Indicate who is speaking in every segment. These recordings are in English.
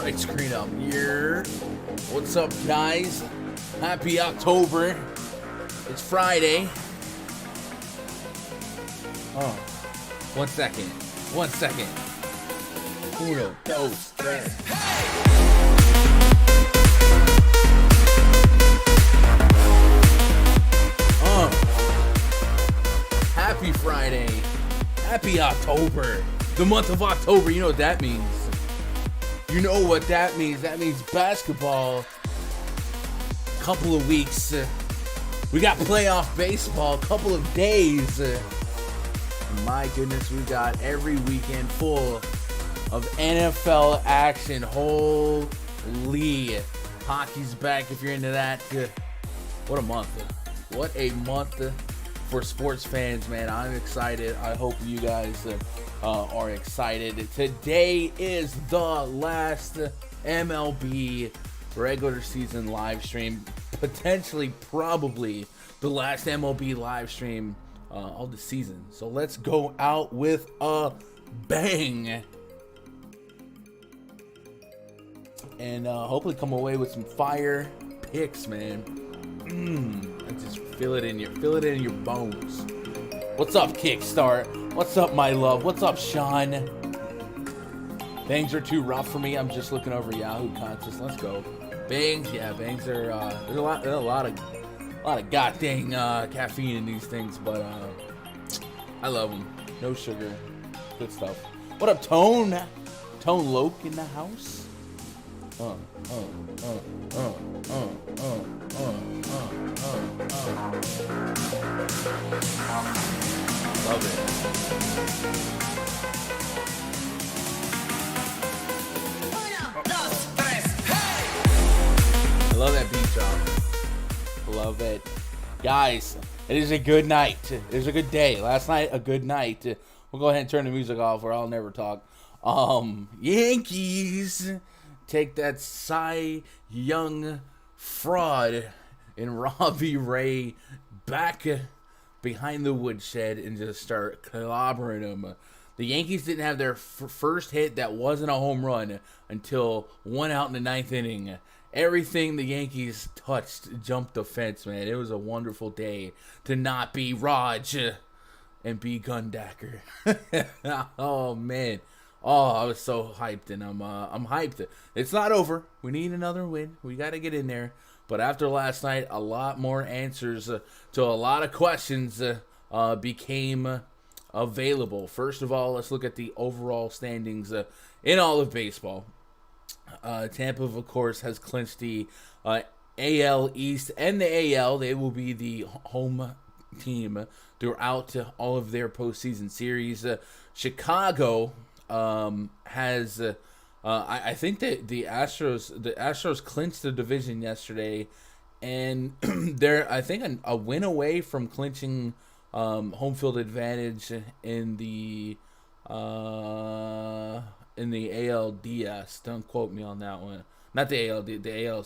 Speaker 1: Right screen up here. What's up, guys? Happy October. It's Friday. Oh, 1 second. 1 second. Uno, dos, tres. Happy Friday. Happy October. The month of October. You know what that means. You know what that means. That means basketball. Couple of weeks. We got playoff baseball. Couple of days. My goodness, we got every weekend full of NFL action. Holy. Hockey's back if you're into that. What a month. What a month for sports fans, man. I'm excited. I hope you guys are excited. Today is the last MLB regular season live stream. Potentially, probably the last MLB live stream of the season. So let's go out with a bang. And hopefully come away with some fire picks, man. I just feel it in your bones. What's up, Kickstart? What's up, my love? What's up, Sean? Bangs are too rough for me. I'm just looking over Yahoo contest. Let's go. Bangs, yeah, bangs are there's a lot of goddamn caffeine in these things, but I love them. No sugar, good stuff. What up, Tone? Tone Loke in the house. Love it. I love that beat drop. Love it. Guys, it is a good night. It is a good day. Last night, a good night. We'll go ahead and turn the music off or I'll never talk. Yankees take that Cy Young fraud in Robbie Ray back behind the woodshed and just start clobbering him. The Yankees didn't have their first hit that wasn't a home run until 1 out in the 9th inning. Everything the Yankees touched jumped the fence, man. It was a wonderful day to not be Raj and be Gundacker. Oh, man. Oh, I was so hyped, and I'm hyped. It's not over. We need another win. We got to get in there. But after last night, a lot more answers to a lot of questions became available. First of all, let's look at the overall standings in all of baseball. Tampa, of course, has clinched the AL East and the AL. They will be the home team throughout all of their postseason series. Chicago has, I think that the Astros clinched the division yesterday, and they're, I think, a win away from clinching home field advantage in the ALDS. Don't quote me on that one. Not the ALD, the AL.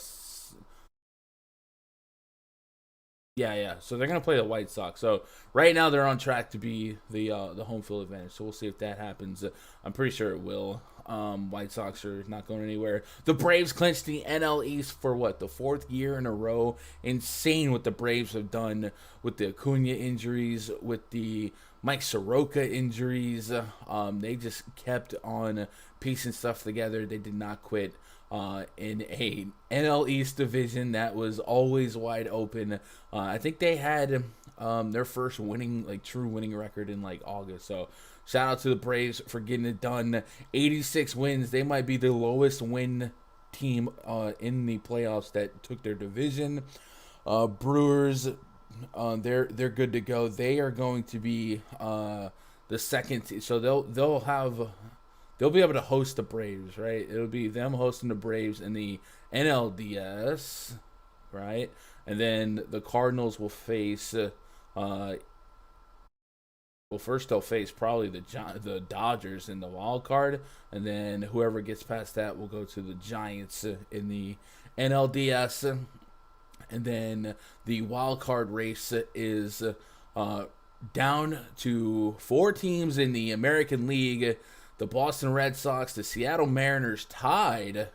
Speaker 1: Yeah. So they're gonna play the White Sox. So right now they're on track to be the home field advantage. So we'll see if that happens. I'm pretty sure it will. White Sox are not going anywhere. The Braves clinched the NL East for what, the 4th year in a row. Insane what the Braves have done with the Acuna injuries, with the Mike Soroka injuries. They just kept on piecing stuff together. They did not quit in a NL East division that was always wide open. I think they had their first true winning record in August. So shout out to the Braves for getting it done. 86 wins. They might be the lowest win team in the playoffs that took their division. Brewers, they're good to go. They are going to be the second. So they'll be able to host the Braves, right? It'll be them hosting the Braves in the NLDS, right? And then the Cardinals will face. First they'll face probably the Dodgers in the wild card, and then whoever gets past that will go to the Giants in the NLDS, and then the wild card race is down to 4 teams in the American League. The Boston Red Sox, the Seattle Mariners tied,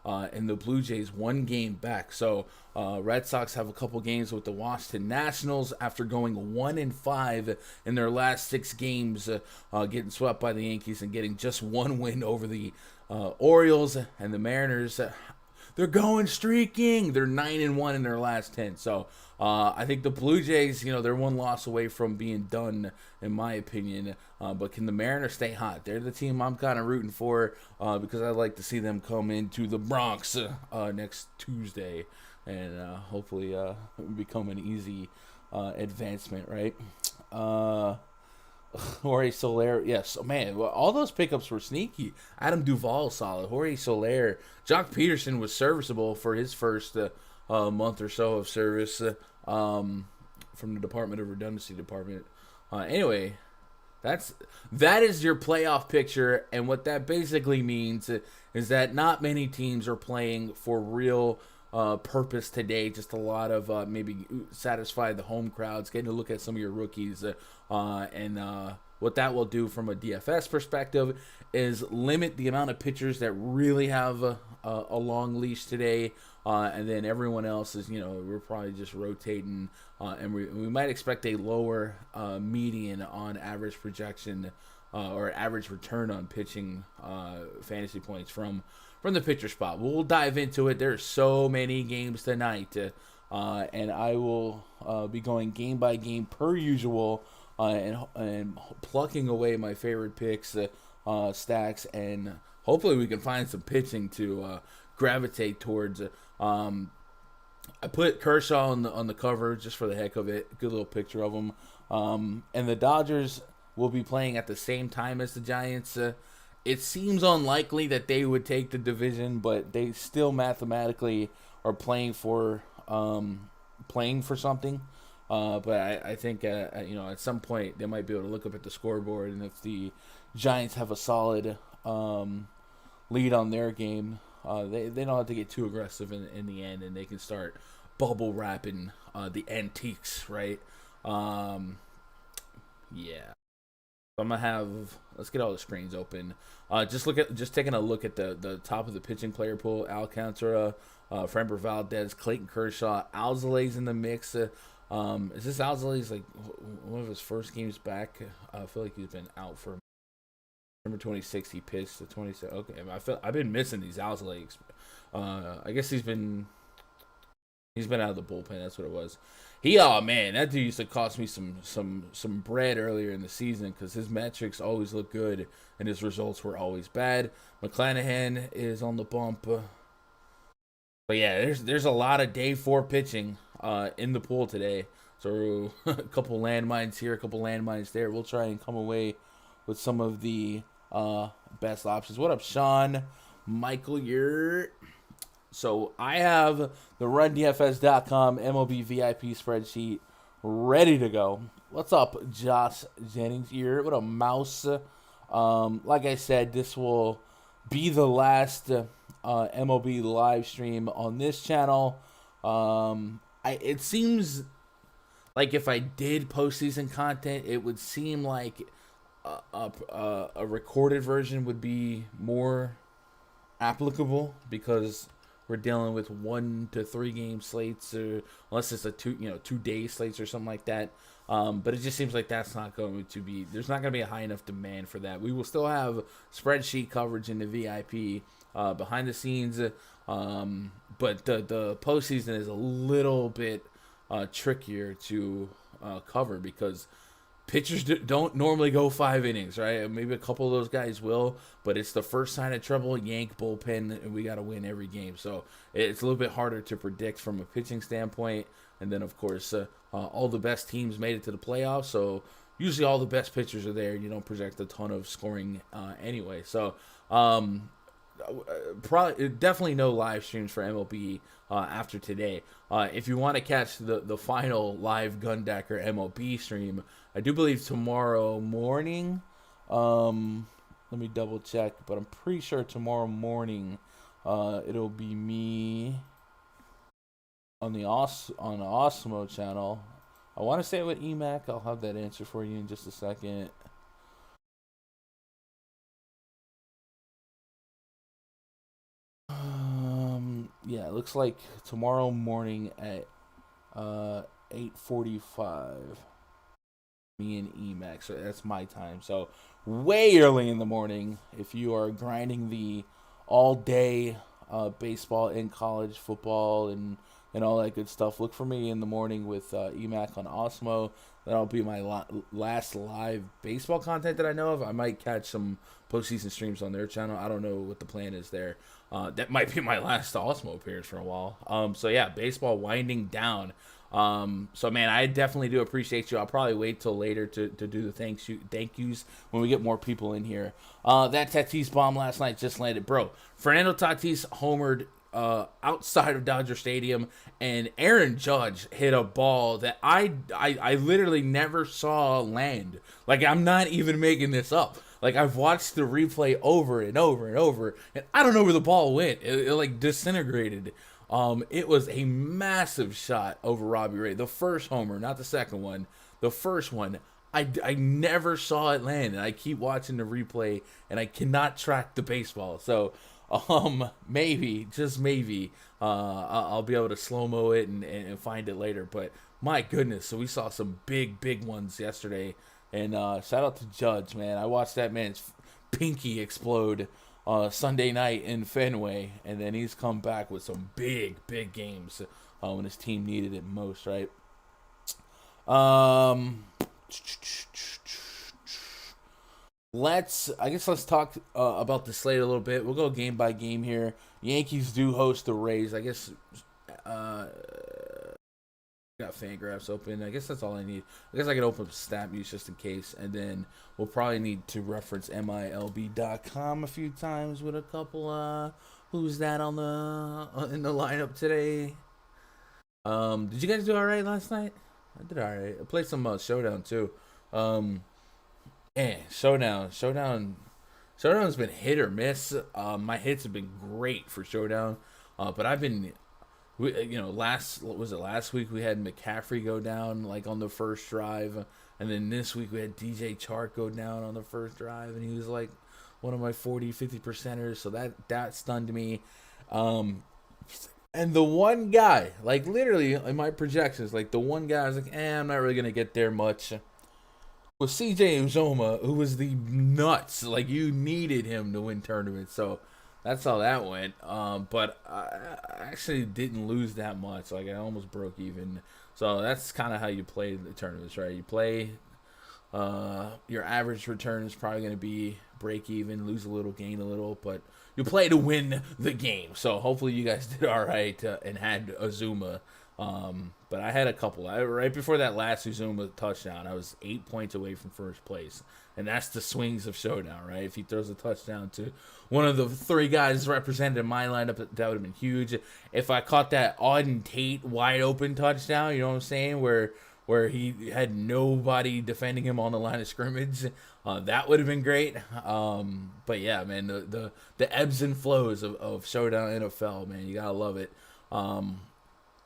Speaker 1: and the Blue Jays 1 game back. So Red Sox have a couple games with the Washington Nationals after going 1-5 in their last 6 games, getting swept by the Yankees and getting just 1 win over the Orioles. And the Mariners, they're going streaking. They're 9-1 in their last 10. So I think the Blue Jays, they're 1 loss away from being done, in my opinion. But can the Mariners stay hot? They're the team I'm kind of rooting for because I'd like to see them come into the Bronx next Tuesday and hopefully become an easy advancement, right? Jorge Soler, yes, man, all those pickups were sneaky. Adam Duvall solid. Jorge Soler, Jock Peterson was serviceable for his first month or so of service from the Department of Redundancy Department. Anyway, that is your playoff picture, and what that basically means is that not many teams are playing for real purpose today. Just a lot of maybe satisfy the home crowds, getting to look at some of your rookies, and what that will do from a DFS perspective is limit the amount of pitchers that really have a long leash today, and then everyone else is, we're probably just rotating, and we might expect a lower median on average projection or average return on pitching fantasy points from the pitcher spot. We'll dive into it. There's so many games tonight, and I will be going game by game per usual, and plucking away my favorite picks, stacks, and hopefully we can find some pitching to gravitate towards. I put Kershaw on the cover just for the heck of it. Good little picture of him. And the Dodgers will be playing at the same time as the Giants. It seems unlikely that they would take the division, but they still mathematically are playing for something. But I think at some point they might be able to look up at the scoreboard, and if the Giants have a solid lead on their game, They don't have to get too aggressive in the end, and they can start bubble wrapping the antiques, right? Yeah. I'm gonna have. Let's get all the screens open. Just taking a look at the top of the pitching player pool. Alcantara, Framber Valdez, Clayton Kershaw, Alzolay's in the mix. Is this Alzolay's like one of his first games back? I feel like he's been out for November 26th. He pitched the 27th. Okay, I've been missing these Alzolay. I guess he's been out of the bullpen. That's what it was. Oh man, that dude used to cost me some bread earlier in the season because his metrics always look good and his results were always bad. Mcclanahan is on the bump, but yeah, there's a lot of day 4 pitching in the pool today. So a couple landmines here, a couple landmines there. We'll try and come away with some of the best options. What up, Sean? Michael, So I have the RunDFS.com MLB VIP spreadsheet ready to go. What's up, Josh Jennings here? What a mouse. Like I said, this will be the last MLB live stream on this channel. It seems like if I did postseason content, it would seem like a recorded version would be more applicable because we're dealing with 1 to 3 game slates, or unless it's a 2-day slates or something like that. But it just seems like that's not going to be. There's not going to be a high enough demand for that. We will still have spreadsheet coverage in the VIP behind the scenes, but the postseason is a little bit trickier to cover because pitchers don't normally go 5 innings, right? Maybe a couple of those guys will, but it's the first sign of trouble, yank bullpen, and we got to win every game. So it's a little bit harder to predict from a pitching standpoint. And then, of course, all the best teams made it to the playoffs, so usually all the best pitchers are there. You don't project a ton of scoring anyway. So definitely no live streams for MLB after today. If you want to catch the final live Gundacker MLB stream, I do believe tomorrow morning. Let me double check, but I'm pretty sure tomorrow morning it'll be me on the Osmo channel. I want to say with EMAC. I'll have that answer for you in just a second. Yeah, it looks like tomorrow morning at 8:45. Me and EMAC, so that's my time. So way early in the morning. If you are grinding the all-day baseball and college football and all that good stuff, look for me in the morning with EMAC on Osmo. That'll be my last live baseball content that I know of. I might catch some postseason streams on their channel. I don't know what the plan is there. That might be my last Osmo appearance for a while. So yeah, baseball winding down. So man, I definitely do appreciate you. I'll probably wait till later to do the thank yous when we get more people in here. That Tatis bomb last night just landed, bro. Fernando Tatis homered outside of Dodger Stadium, and Aaron Judge hit a ball that I literally never saw land. Like, I'm not even making this up. Like, I've watched the replay over and over and over, and I don't know where the ball went. It like disintegrated. It was a massive shot over Robbie Ray. The first homer, not the second one. The first one, I never saw it land, and I keep watching the replay, and I cannot track the baseball. So, maybe, just maybe, I'll be able to slow-mo it and find it later. But my goodness, so we saw some big ones yesterday. And shout out to Judge, man. I watched that man's pinky explode Sunday night in Fenway, and then he's come back with some big games when his team needed it most, right? Let's talk about the slate a little bit. We'll go game by game here. Yankees do host the Rays. I guess got Fangraphs open. I guess that's all I need. I guess I can open up StatMuse just in case, and then we'll probably need to reference MLB.com a few times with a couple. Who's that on in the lineup today? Did you guys do all right last night? I did all right. I played some Showdown too. Yeah, Showdown Showdown's been hit or miss. My hits have been great for Showdown, but I've been, last week we had McCaffrey go down like on the first drive, and then this week we had DJ Chark go down on the first drive, and he was like one of my 50 percenters, so that stunned me. And the one guy, like literally in my projections, like the one guy I was like, I'm not really gonna get there much, was CJ Uzoma, who was the nuts. Like you needed him to win tournaments, so that's how that went. But I actually didn't lose that much. Like I almost broke even. So that's kind of how you play the tournaments, right? You play. Your average return is probably going to be break even, lose a little, gain a little, but you play to win the game. So hopefully you guys did all right and had Azuma. But I had a couple. Right before that last Azuma touchdown, I was 8 points away from first place. And that's the swings of Showdown, right? If he throws a touchdown to one of the three guys represented in my lineup, that would have been huge. If I caught that Auden Tate wide open touchdown, you know what I'm saying, where he had nobody defending him on the line of scrimmage, that would have been great. But yeah, man, the ebbs and flows of Showdown NFL, man, you gotta love it.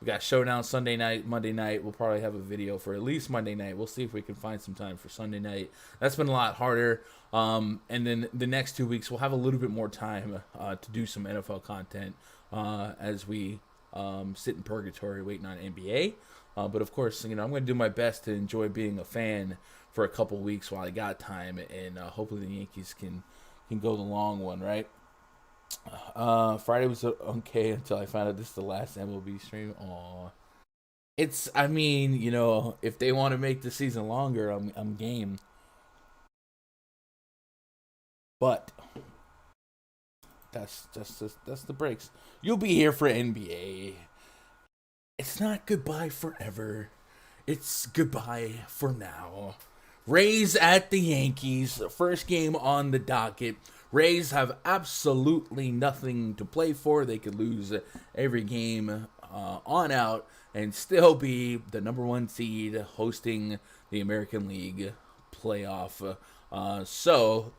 Speaker 1: We got Showdown Sunday night, Monday night. We'll probably have a video for at least Monday night. We'll see if we can find some time for Sunday night. That's been a lot harder. And then the next 2 weeks, we'll have a little bit more time to do some NFL content as we sit in purgatory waiting on NBA. But of course, I'm going to do my best to enjoy being a fan for a couple weeks while I got time, and hopefully the Yankees can go the long one, right? Friday was okay until I found out this is the last MLB stream. Aw. If they want to make the season longer, I'm game. But that's the breaks. You'll be here for NBA. It's not goodbye forever. It's goodbye for now. Rays at the Yankees. First game on the docket. Rays have absolutely nothing to play for. They could lose every game on out and still be the number one seed hosting the American League playoff. So,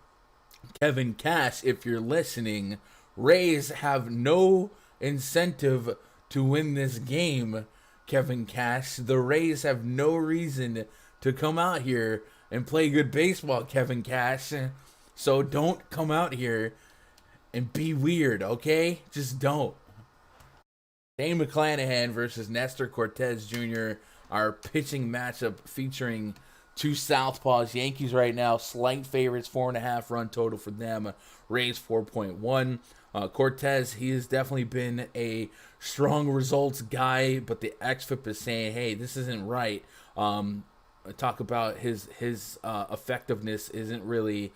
Speaker 1: Kevin Cash, if you're listening, Rays have no incentive to win this game, Kevin Cash. The Rays have no reason to come out here and play good baseball, Kevin Cash. So don't come out here and be weird, okay? Just don't. Dane Mcclanahan versus Nestor Cortez Jr., our pitching matchup featuring two southpaws. Yankees right now, slight favorites, 4.5 run total for them. Rays 4.1. Cortez, he has definitely been a strong results guy, but the xFIP is saying, hey, this isn't right. Talk about his effectiveness isn't really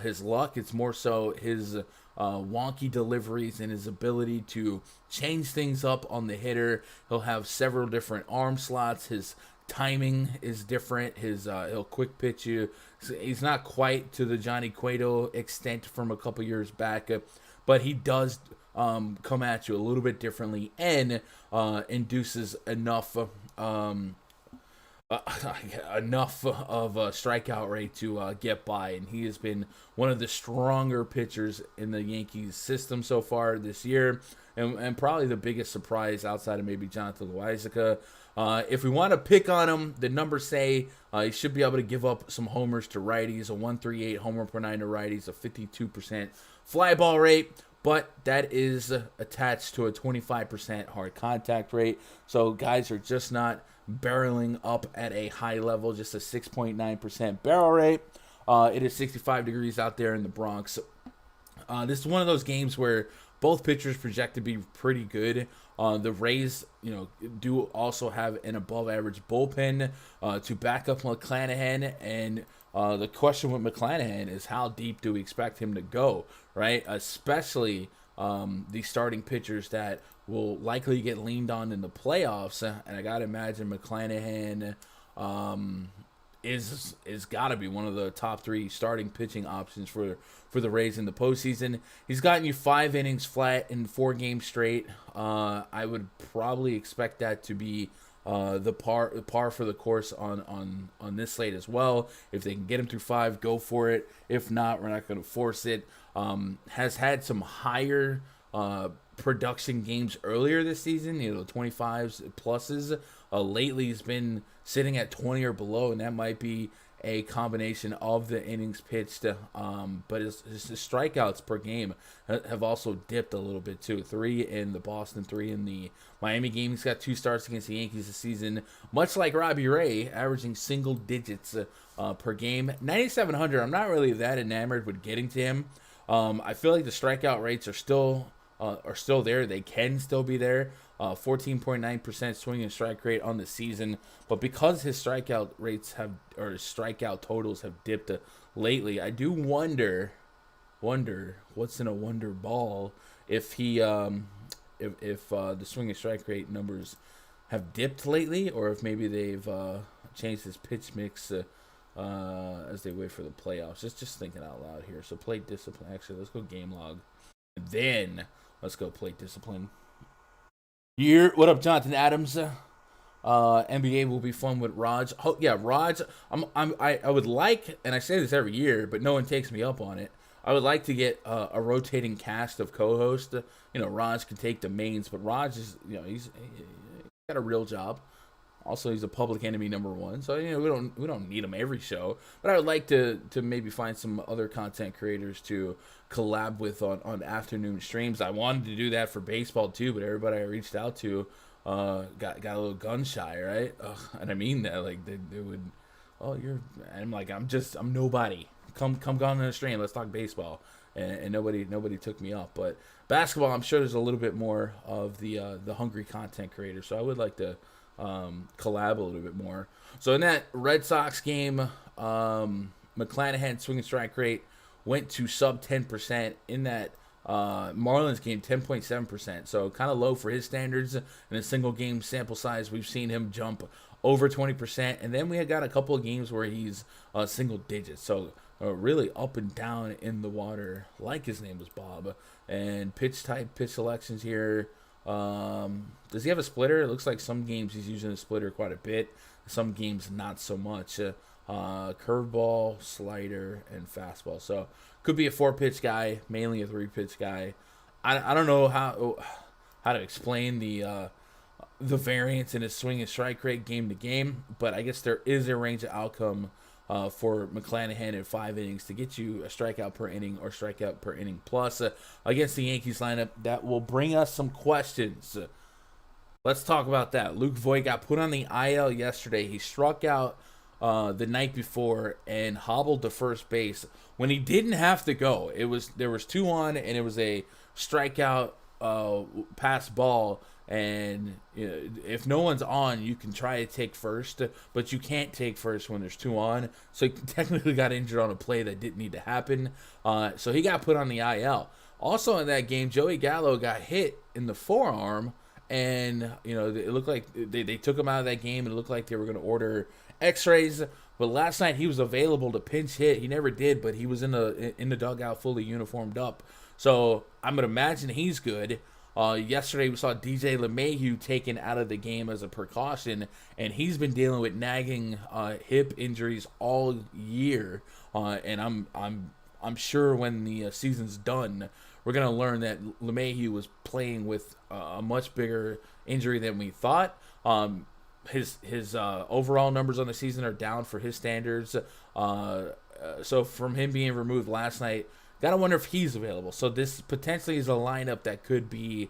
Speaker 1: his luck. It's more so his wonky deliveries and his ability to change things up on the hitter. He'll have several different arm slots. His timing is different. He'll quick pitch you. He's not quite to the Johnny Cueto extent from a couple years back, but he does come at you a little bit differently and induces enough of a strikeout rate to get by, and he has been one of the stronger pitchers in the Yankees system so far this year, and probably the biggest surprise outside of maybe Jonathan Loaisiga. If we want to pick on him, the numbers say he should be able to give up some homers to righties, a 138 homer per nine to righties, a 52% fly ball rate, but that is attached to a 25% hard contact rate, so guys are just not barreling up at a high level, just a 6.9% barrel rate. It is 65 degrees out there in the Bronx. This is one of those games where both pitchers project to be pretty good. The Rays, do also have an above-average bullpen to back up Mcclanahan, and the question with Mcclanahan is how deep do we expect him to go, right? Especially the starting pitchers that will likely get leaned on in the playoffs, and I gotta imagine Mcclanahan is gotta be one of the top three starting pitching options for the Rays in the postseason. He's gotten you 5 innings flat in 4 games straight. I would probably expect that to be the par for the course on this slate as well. If they can get him through 5, go for it. If not, we're not going to force it. has had some higher production games earlier this season, 25s pluses. Lately he's been sitting at 20 or below, and that might be a combination of the innings pitched, but his strikeouts per game have also dipped a little bit too. 3 in the Boston, 3 in the Miami game. He's got 2 starts against the Yankees this season, much like Robbie Ray, averaging single digits per game. 9,700, I'm not really that enamored with getting to him. I feel like the strikeout rates are still there. They can still be there. 14.9% swing and strike rate on the season, but because his strikeout totals have dipped lately, I do wonder what's in a wonder ball if he if the swing and strike rate numbers have dipped lately, or if maybe they've changed his pitch mix as they wait for the playoffs. Just thinking out loud here. So plate discipline. Actually, let's go game log. Then let's go plate discipline. What up, Jonathan Adams? NBA will be fun with Raj. Oh, yeah, Raj. I would like, and I say this every year, but no one takes me up on it. I would like to get a rotating cast of co-hosts. Raj can take the mains, but Raj is, he's got a real job. Also, he's a public enemy #1, so we don't need him every show. But I would like to maybe find some other content creators to collab with on afternoon streams. I wanted to do that for baseball too, but everybody I reached out to got a little gun shy, right? And I mean that, like they would. I'm like, I'm nobody. Come on the stream. Let's talk baseball, and nobody took me up. But basketball, I'm sure there's a little bit more of the hungry content creators. So I would like to collab a little bit more. So in that Red Sox game, Mcclanahan swing and strike rate went to sub 10%. In that Marlins game, 10.7%. So kind of low for his standards. In a single game sample size, we've seen him jump over 20%. And then we had got a couple of games where he's single digits. So really up and down in the water, like his name was Bob. And pitch type, pitch selections here. Does he have a splitter? It looks like some games he's using a splitter quite a bit. Some games not so much. Curveball, slider, and fastball. So could be a 4-pitch guy, mainly a 3-pitch guy. I don't know how to explain the variance in his swing and strike rate game to game, but I guess there is a range of outcome for Mcclanahan in 5 innings to get you a strikeout per inning or strikeout per inning plus against the Yankees lineup. That will bring us some questions. Let's talk about that. Luke Voit got put on the IL yesterday. He struck out the night before and hobbled to first base when he didn't have to go. There was 2 on, and it was a strikeout pass ball. And if no one's on, you can try to take first, but you can't take first when there's 2 on. So he technically got injured on a play that didn't need to happen. So he got put on the IL. Also in that game, Joey Gallo got hit in the forearm, and it looked like they took him out of that game, and it looked like they were going to order X-rays. But last night he was available to pinch hit. He never did, but he was in the dugout fully uniformed up. So I'm gonna imagine he's good. Yesterday we saw DJ LeMahieu taken out of the game as a precaution, and he's been dealing with nagging hip injuries all year. And I'm sure when the season's done, we're gonna learn that LeMahieu was playing with a much bigger injury than we thought. His overall numbers on the season are down for his standards. So from him being removed last night, gotta wonder if he's available. So this potentially is a lineup that could be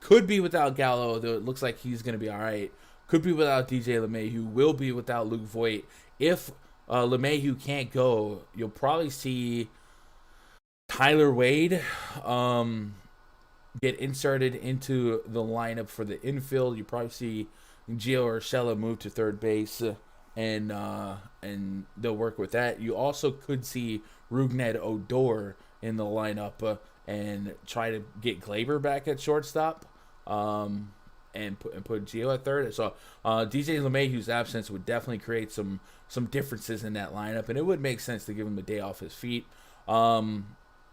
Speaker 1: without Gallo, though it looks like he's gonna be all right. Could be without DJ LeMahieu. Will be without Luke Voit. If LeMahieu can't go, you'll probably see Tyler Wade get inserted into the lineup for the infield. You probably see Gio Urshela move to third base, and they'll work with that. You also could see Rougned Odor in the lineup and try to get Glaber back at shortstop, and put Gio at third. So DJ LeMahieu's absence would definitely create some differences in that lineup, and it would make sense to give him a day off his feet.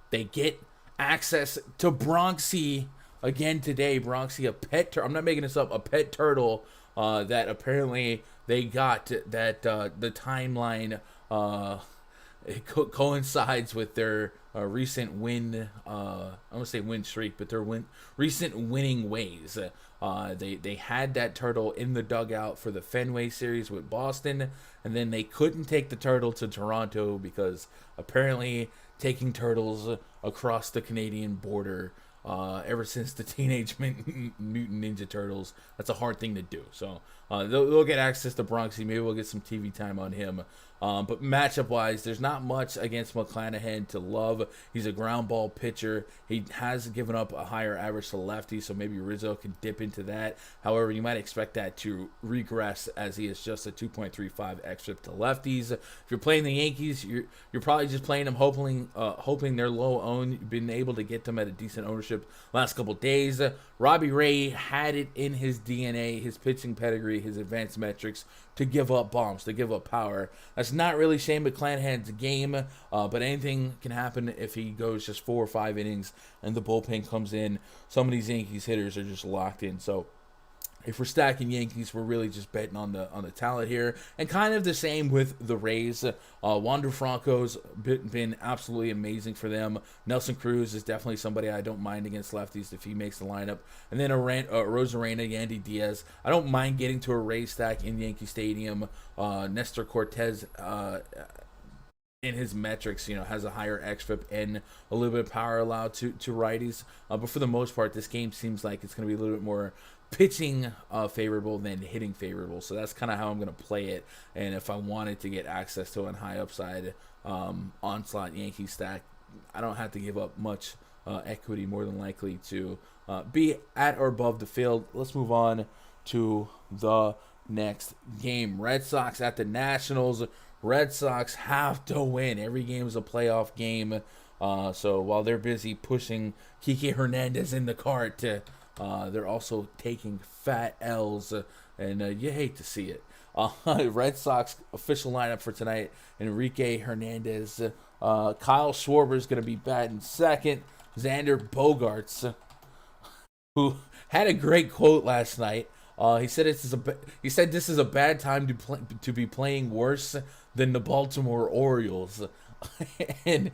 Speaker 1: They get access to Bronxy again today. Bronxy, a pet I'm not making this up, a pet turtle that apparently they got that the timeline it coincides with their recent win. I don't say win streak, but their recent winning ways. They had that turtle in the dugout for the Fenway series with Boston, and then they couldn't take the turtle to Toronto because apparently taking turtles across the Canadian border, ever since the Teenage Mutant Ninja Turtles, that's a hard thing to do. So they'll get access to Bronxy. Maybe we'll get some TV time on him. But matchup-wise, there's not much against Mcclanahan to love. He's a ground ball pitcher. He has given up a higher average to lefty, so maybe Rizzo can dip into that. However, you might expect that to regress as he is just a 2.35 xFIP to lefties. If you're playing the Yankees, you're probably just playing them hoping they're low owned. You've been able to get them at a decent ownership last couple days. Robbie Ray had it in his DNA, his pitching pedigree, his advanced metrics, to give up bombs, to give up power. That's not really Shane McClanahan's game, but anything can happen if he goes just 4 or 5 innings and the bullpen comes in. Some of these Yankees hitters are just locked in. So if we're stacking Yankees, we're really just betting on the talent here, and kind of the same with the Rays. Wander Franco's been absolutely amazing for them. Nelson Cruz is definitely somebody I don't mind against lefties if he makes the lineup. And then Rosarena, Yandy Diaz. I don't mind getting to a Rays stack in Yankee Stadium. Nestor Cortez, in his metrics, has a higher xFIP and a little bit of power allowed to righties. But for the most part, this game seems like it's going to be a little bit more pitching favorable than hitting favorable. So that's kind of how I'm going to play it. And if I wanted to get access to a high upside onslaught Yankee stack, I don't have to give up much equity, more than likely to be at or above the field. Let's move on to the next game. Red Sox at the Nationals. Red Sox have to win. Every game is a playoff game. So while they're busy pushing Kike Hernandez in the cart, they're also taking fat L's, and you hate to see it. Red Sox official lineup for tonight: Enrique Hernandez, Kyle Schwarber is going to be batting second. Xander Bogaerts, who had a great quote last night. He said this is a bad time to be playing worse than the Baltimore Orioles. And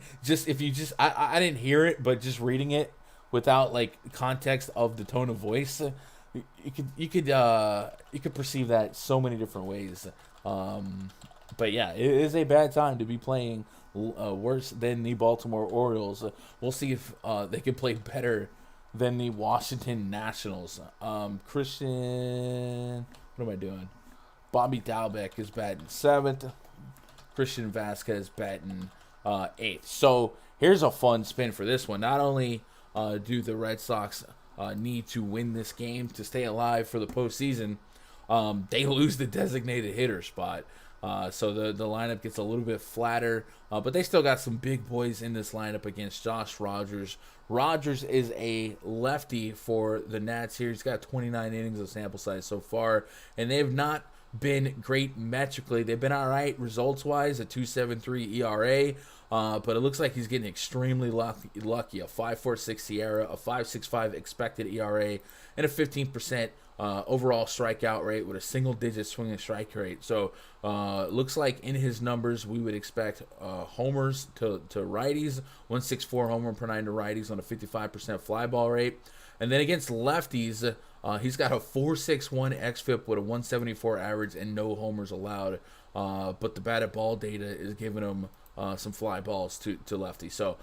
Speaker 1: I didn't hear it, but just reading it without like context of the tone of voice, you could perceive that so many different ways. But yeah, it is a bad time to be playing worse than the Baltimore Orioles. We'll see if they can play better than the Washington Nationals. Christian, what am I doing? Bobby Dalbec is batting 7th. Christian Vasquez batting 8th. So here's a fun spin for this one. Not only do the Red Sox need to win this game to stay alive for the postseason, they lose the designated hitter spot. So the lineup gets a little bit flatter, but they still got some big boys in this lineup against Josh Rogers. Rogers is a lefty for the Nats here. He's got 29 innings of sample size so far, and they have not been great metrically. They've been all right results-wise, a 2.73 ERA, but it looks like he's getting extremely lucky. A 5.46 SIERA, a 5.65 expected ERA, and a 15% overall strikeout rate with a single-digit swinging strike rate. So looks like in his numbers we would expect homers to righties, 1.64 homer per 9 to righties on a 55% fly ball rate. And then against lefties, he's got a 4.61 xFIP with a 174 average and no homers allowed. But the batted ball data is giving him some fly balls to lefties. So,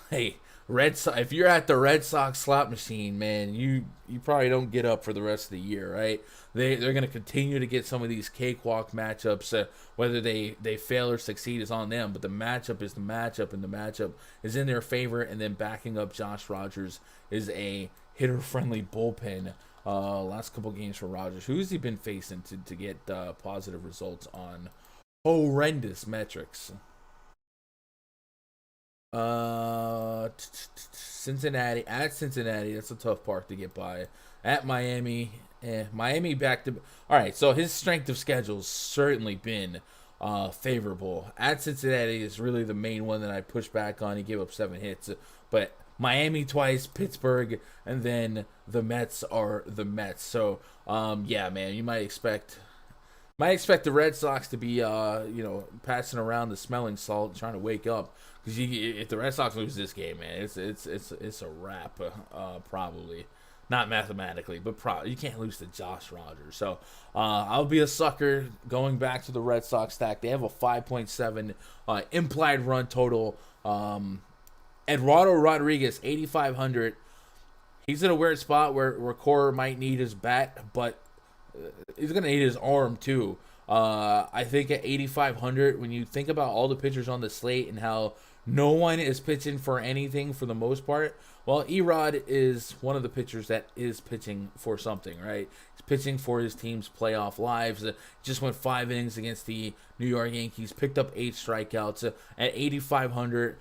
Speaker 1: hey, if you're at the Red Sox slot machine, man, you probably don't get up for the rest of the year, right? They're going to continue to get some of these cakewalk matchups. Whether they fail or succeed is on them, but the matchup is the matchup, and the matchup is in their favor. And then backing up Josh Rogers is a hitter-friendly bullpen. Last couple games for Rogers. Who's he been facing to get positive results on horrendous metrics? Cincinnati. At Cincinnati, that's a tough park to get by. At Miami, Miami back to. All right, so his strength of schedule's certainly been favorable. At Cincinnati is really the main one that I push back on. He gave up 7 hits, but Miami twice, Pittsburgh, and then the Mets are the Mets. So, yeah, man, you might expect Might expect the Red Sox to be, passing around the smelling salt, trying to wake up. Because if the Red Sox lose this game, man, it's a wrap. Probably, not mathematically, but you can't lose to Josh Rogers. So I'll be a sucker going back to the Red Sox stack. They have a 5.7 implied run total. Eduardo Rodriguez, 8,500. He's in a weird spot where Cora might need his bat, but he's going to need his arm too. I think at 8,500, when you think about all the pitchers on the slate and how no one is pitching for anything for the most part, well, Erod is one of the pitchers that is pitching for something, right? He's pitching for his team's playoff lives. Just went 5 innings against the New York Yankees, picked up 8 strikeouts. At 8,500,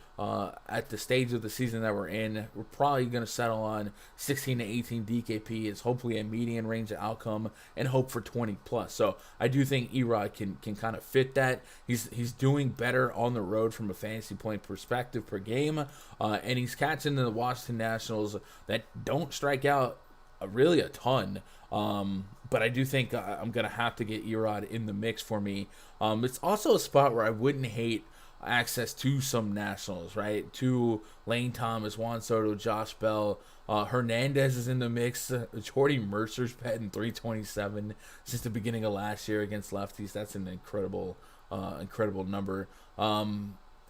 Speaker 1: at the stage of the season that we're in, we're probably going to settle on 16 to 18 DKP. It's hopefully a median range of outcome and hope for 20 plus. So I do think Erod can kind of fit that. He's doing better on the road from a fantasy point perspective per game, and he's catching the Washington Nationals that don't strike out really a ton. But I do think I'm going to have to get Erod in the mix for me. It's also a spot where I wouldn't hate access to some Nationals, right? To Lane Thomas, Juan Soto, Josh Bell. Hernandez is in the mix. Jordy Mercer's batting 327 since the beginning of last year against lefties. That's an incredible number.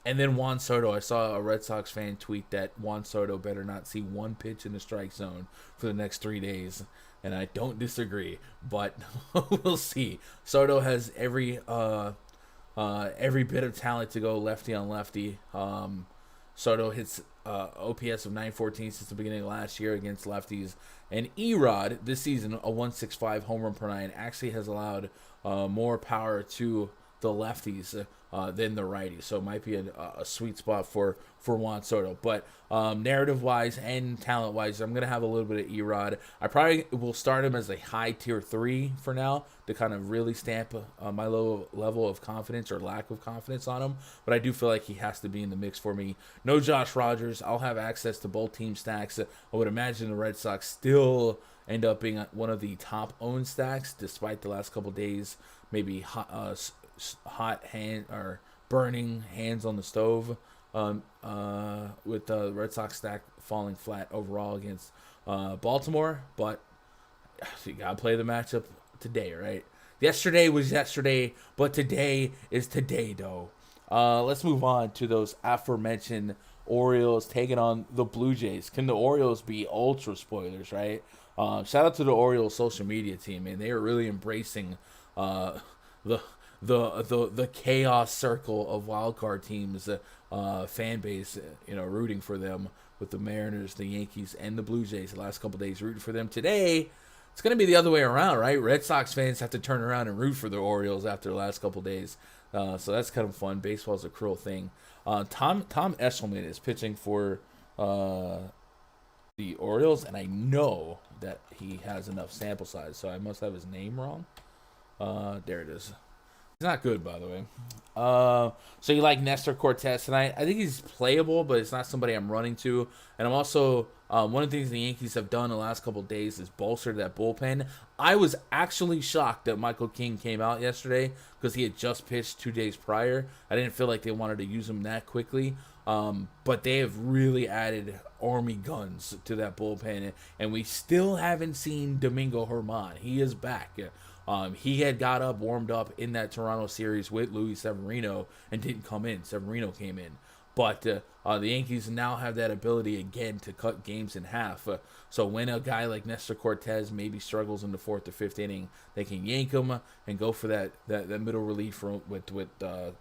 Speaker 1: And then Juan Soto. I saw a Red Sox fan tweet that Juan Soto better not see one pitch in the strike zone for the next 3 days. And I don't disagree, but we'll see. Soto has every bit of talent to go lefty on lefty. Soto hits OPS of 914 since the beginning of last year against lefties. And Erod, this season, a 165 home run per 9, actually has allowed more power to the lefties than the righties. So it might be a sweet spot for Juan Soto. But narrative-wise and talent-wise, I'm going to have a little bit of Erod. I probably will start him as a high tier 3 for now to kind of really stamp my low level of confidence or lack of confidence on him. But I do feel like he has to be in the mix for me. No Josh Rogers. I'll have access to both team stacks. I would imagine the Red Sox still end up being one of the top-owned stacks despite the last couple days maybe hot hand or burning hands on the stove with the Red Sox stack falling flat overall against Baltimore. But you gotta play the matchup today, right? Yesterday was yesterday, but today is today, though. Let's move on to those aforementioned Orioles taking on the Blue Jays. Can the Orioles be ultra spoilers, right? Shout out to the Orioles social media team, man. They are really embracing the chaos circle of wildcard teams, fan base, rooting for them with the Mariners, the Yankees, and the Blue Jays the last couple days, rooting for them. Today, it's going to be the other way around, right? Red Sox fans have to turn around and root for the Orioles after the last couple days. So that's kind of fun. Baseball's a cruel thing. Tom Eshelman is pitching for the Orioles, and I know that he has enough sample size, so I must have his name wrong. There it is. He's not good, by the way. So you like Nestor Cortez tonight? I think he's playable, but it's not somebody I'm running to. And I'm also one of the things the Yankees have done the last couple of days is bolster that bullpen. I was actually shocked that Michael King came out yesterday because he had just pitched 2 days prior. I didn't feel like they wanted to use him that quickly. But they have really added army guns to that bullpen, and we still haven't seen Domingo Germán. He is back. He had got up, warmed up in that Toronto series with Luis Severino and didn't come in. Severino came in. But the Yankees now have that ability again to cut games in half. So when a guy like Nestor Cortez maybe struggles in the 4th or 5th inning, they can yank him and go for that middle relief with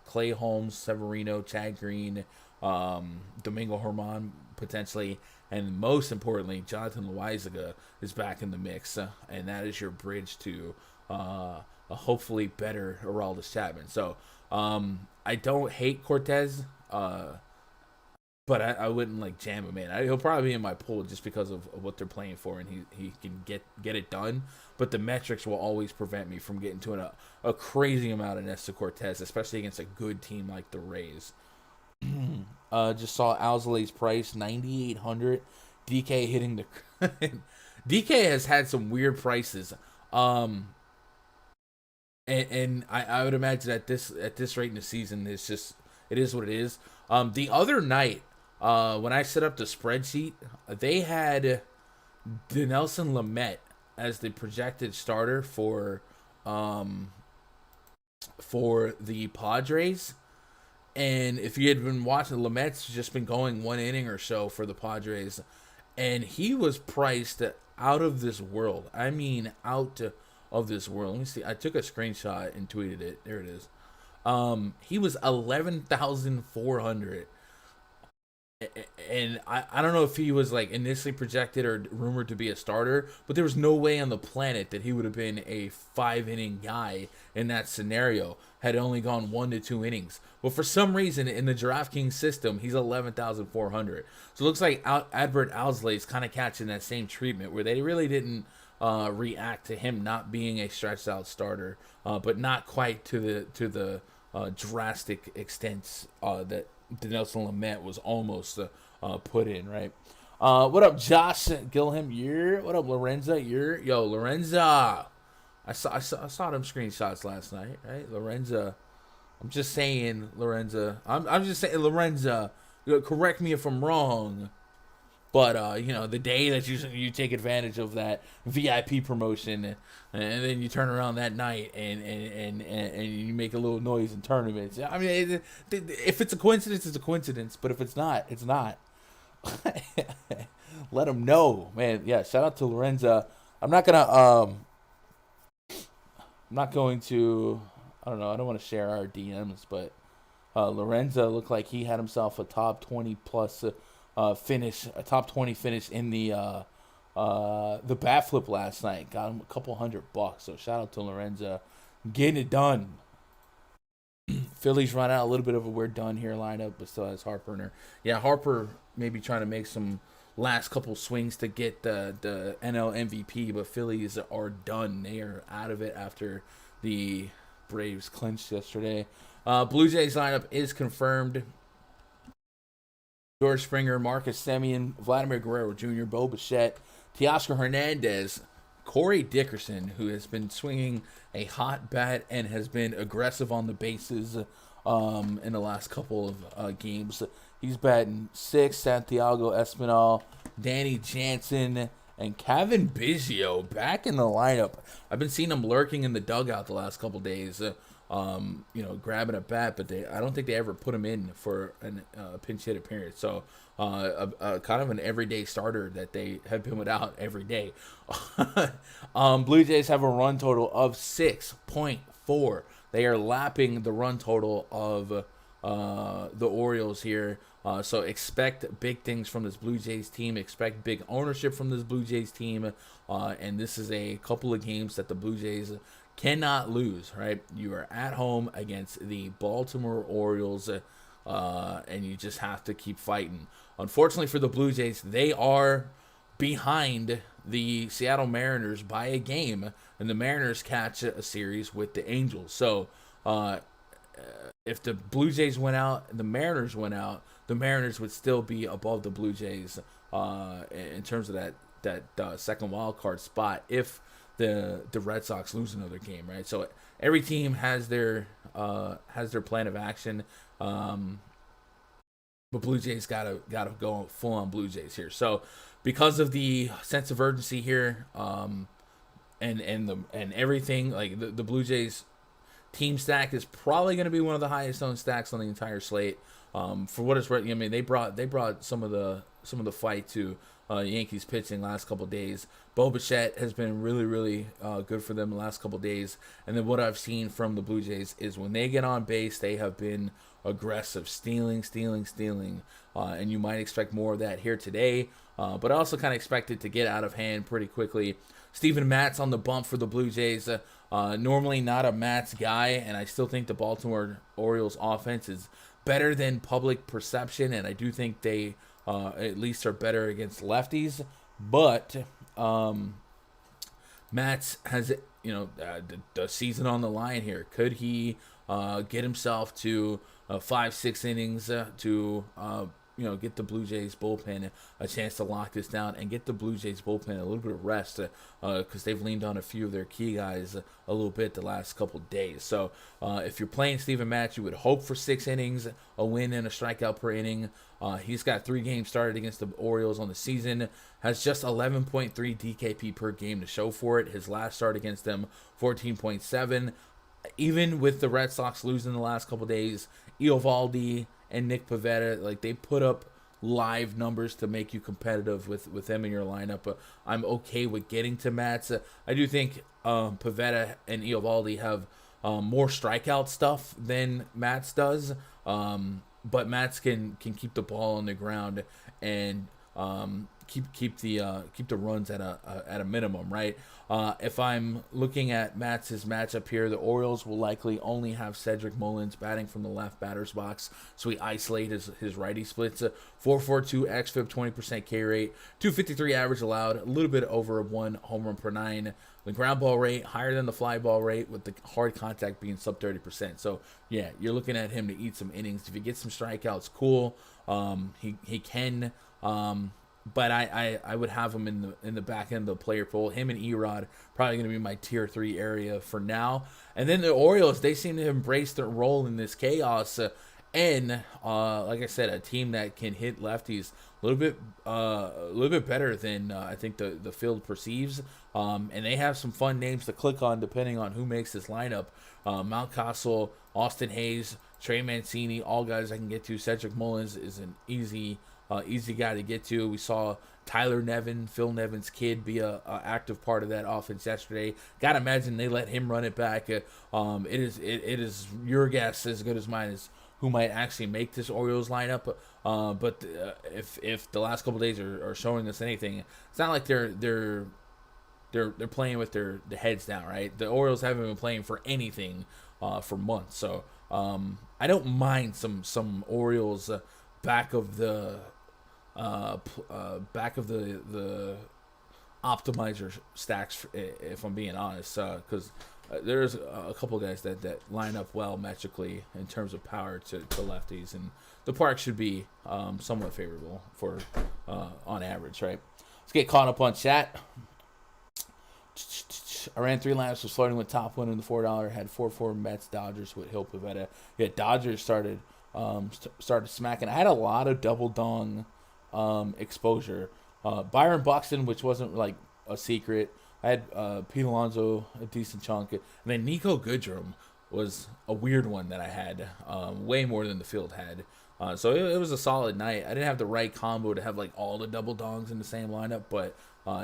Speaker 1: Clay Holmes, Severino, Chad Green, Domingo Germán potentially, and most importantly, Jonathan Loaizaga is back in the mix, and that is your bridge to a hopefully better Aroldis Chapman. So I don't hate Cortez, but I wouldn't jam him in. He'll probably be in my pool just because of what they're playing for, and he can get it done. But the metrics will always prevent me from getting to a crazy amount of Nestor Cortez, especially against a good team like the Rays. Just saw Alzolay's price, 9,800. DK hitting the DK has had some weird prices. And and I would imagine at this rate in the season, it is what it is. The other night, when I set up the spreadsheet, they had Dinelson Lamet as the projected starter for the Padres. And if you had been watching, Lamet's just been going one inning or so for the Padres, and he was priced out of this world. I mean, out of this world. Let me see. I took a screenshot and tweeted it. There it is. He was 11,400. And I don't know if he was like initially projected or rumored to be a starter, but there was no way on the planet that he would have been a 5-inning guy in that scenario had only gone 1 to 2 innings. But for some reason in the DraftKings system, he's 11,400. So it looks like Adbert Alzolay is kind of catching that same treatment where they really didn't react to him not being a stretched out starter, but not quite to the drastic extents that Dinelson Lamet was almost put in, right? What up, Josh Gilham? What up, Lorenza? Yo, Lorenza. I saw them screenshots last night, right? Lorenza. I'm just saying, Lorenza. I'm just saying, Lorenza. Correct me if I'm wrong, but the day that you take advantage of that VIP promotion, and then you turn around that night and you make a little noise in tournaments. I mean, if it's a coincidence, it's a coincidence. But if it's not, it's not. Let them know, man. Yeah, shout out to Lorenza. I'm not going to. I don't know. I don't want to share our DMs, but Lorenza looked like he had himself a top 20 plus finish, a top 20 finish in the bat flip last night. Got him a couple $100. So shout out to Lorenza, getting it done. Phillies run out a little bit of a we're done here lineup, but still has Harper in her. Yeah, Harper maybe trying to make some last couple swings to get the NL MVP, but Phillies are done. They are out of it after the Braves clinched yesterday. Blue Jays lineup is confirmed. George Springer, Marcus Semien, Vladimir Guerrero Jr., Bo Bichette, Teoscar Hernandez, Corey Dickerson, who has been swinging a hot bat and has been aggressive on the bases in the last couple of games. He's batting 6. Santiago Espinal, Danny Jansen, and Kevin Biggio back in the lineup. I've been seeing them lurking in the dugout the last couple days, grabbing a bat, but I don't think they ever put him in for a pinch hit appearance. So kind of an everyday starter that they have been without every day. Blue Jays have a run total of 6.4. They are lapping the run total of the Orioles here. So expect big things from this Blue Jays team. Expect big ownership from this Blue Jays team. And this is a couple of games that the Blue Jays cannot lose, right? You are at home against the Baltimore Orioles, and you just have to keep fighting. Unfortunately for the Blue Jays, they are behind the Seattle Mariners by a game, and the Mariners catch a series with the Angels. So if the Blue Jays went out and the Mariners went out, the Mariners would still be above the Blue Jays in terms of that second wild card spot if the Red Sox lose another game, right? So every team has their plan of action. But Blue Jays gotta go full on Blue Jays here. So because of the sense of urgency here, and everything, like the Blue Jays team stack is probably going to be one of the highest owned stacks on the entire slate. For what it's worth, I mean they brought some of the fight to Yankees pitching last couple of days. Bo Bichette has been really, really good for them the last couple of days. And then what I've seen from the Blue Jays is when they get on base, they have been aggressive, stealing. And you might expect more of that here today. But I also kind of expect it to get out of hand pretty quickly. Steven Matz on the bump for the Blue Jays. Normally not a Matz guy, and I still think the Baltimore Orioles offense is better than public perception, and I do think they at least are better against lefties. But Matz has the season on the line here. Could he get himself to 5-6 innings to get the Blue Jays bullpen a chance to lock this down and get the Blue Jays bullpen a little bit of rest because they've leaned on a few of their key guys a little bit the last couple days. So if you're playing Steven Matz, you would hope for 6 innings, a win and a strikeout per inning. He's got 3 games started against the Orioles on the season, has just 11.3 DKP per game to show for it. His last start against them, 14.7. Even with the Red Sox losing the last couple days, Eovaldi and Nick Pivetta, like, they put up live numbers to make you competitive with them in your lineup. I'm okay with getting to Matz. I do think Pivetta and Eovaldi have more strikeout stuff than Matz does, but Matz can keep the ball on the ground and keep the runs at a minimum, right? If I'm looking at Matz's matchup here, the Orioles will likely only have Cedric Mullins batting from the left batter's box, so we isolate his righty splits. 4.42 xFIP, 20% K rate, 253 average allowed, a little bit over 1 home run per 9. The ground ball rate higher than the fly ball rate, with the hard contact being sub 30%. So yeah, you're looking at him to eat some innings. If he gets some strikeouts, cool. He can. But I would have him in the back end of the player pool. Him and Erod probably going to be my tier 3 area for now. And then the Orioles, they seem to embrace their role in this chaos. And like I said, a team that can hit lefties a little bit better than I think the field perceives. And they have some fun names to click on depending on who makes this lineup. Mountcastle, Austin Hayes, Trey Mancini, all guys I can get to. Cedric Mullins is an easy guy to get to. We saw Tyler Nevin, Phil Nevin's kid, be a active part of that offense yesterday. Gotta imagine they let him run it back. It is your guess as good as mine as who might actually make this Orioles lineup. But if the last couple days are showing us anything, it's not like they're playing with their heads down, right? The Orioles haven't been playing for anything for months, so I don't mind some Orioles back of the optimizer stacks, if I'm being honest, because there's a couple guys that line up well metrically in terms of power to lefties, and the park should be somewhat favorable for on average, right? Let's get caught up on chat. I ran 3 laps, was floating with top one in the $4, had 4-4 Mets, Dodgers with Hill Pivetta. Yeah, Dodgers started smacking. I had a lot of double dong exposure. Byron Buxton, which wasn't like a secret. I had Pete Alonso, a decent chunk, and then Nico Goodrum was a weird one that I had, way more than the field had. So it was a solid night. I didn't have the right combo to have like all the double dongs in the same lineup, but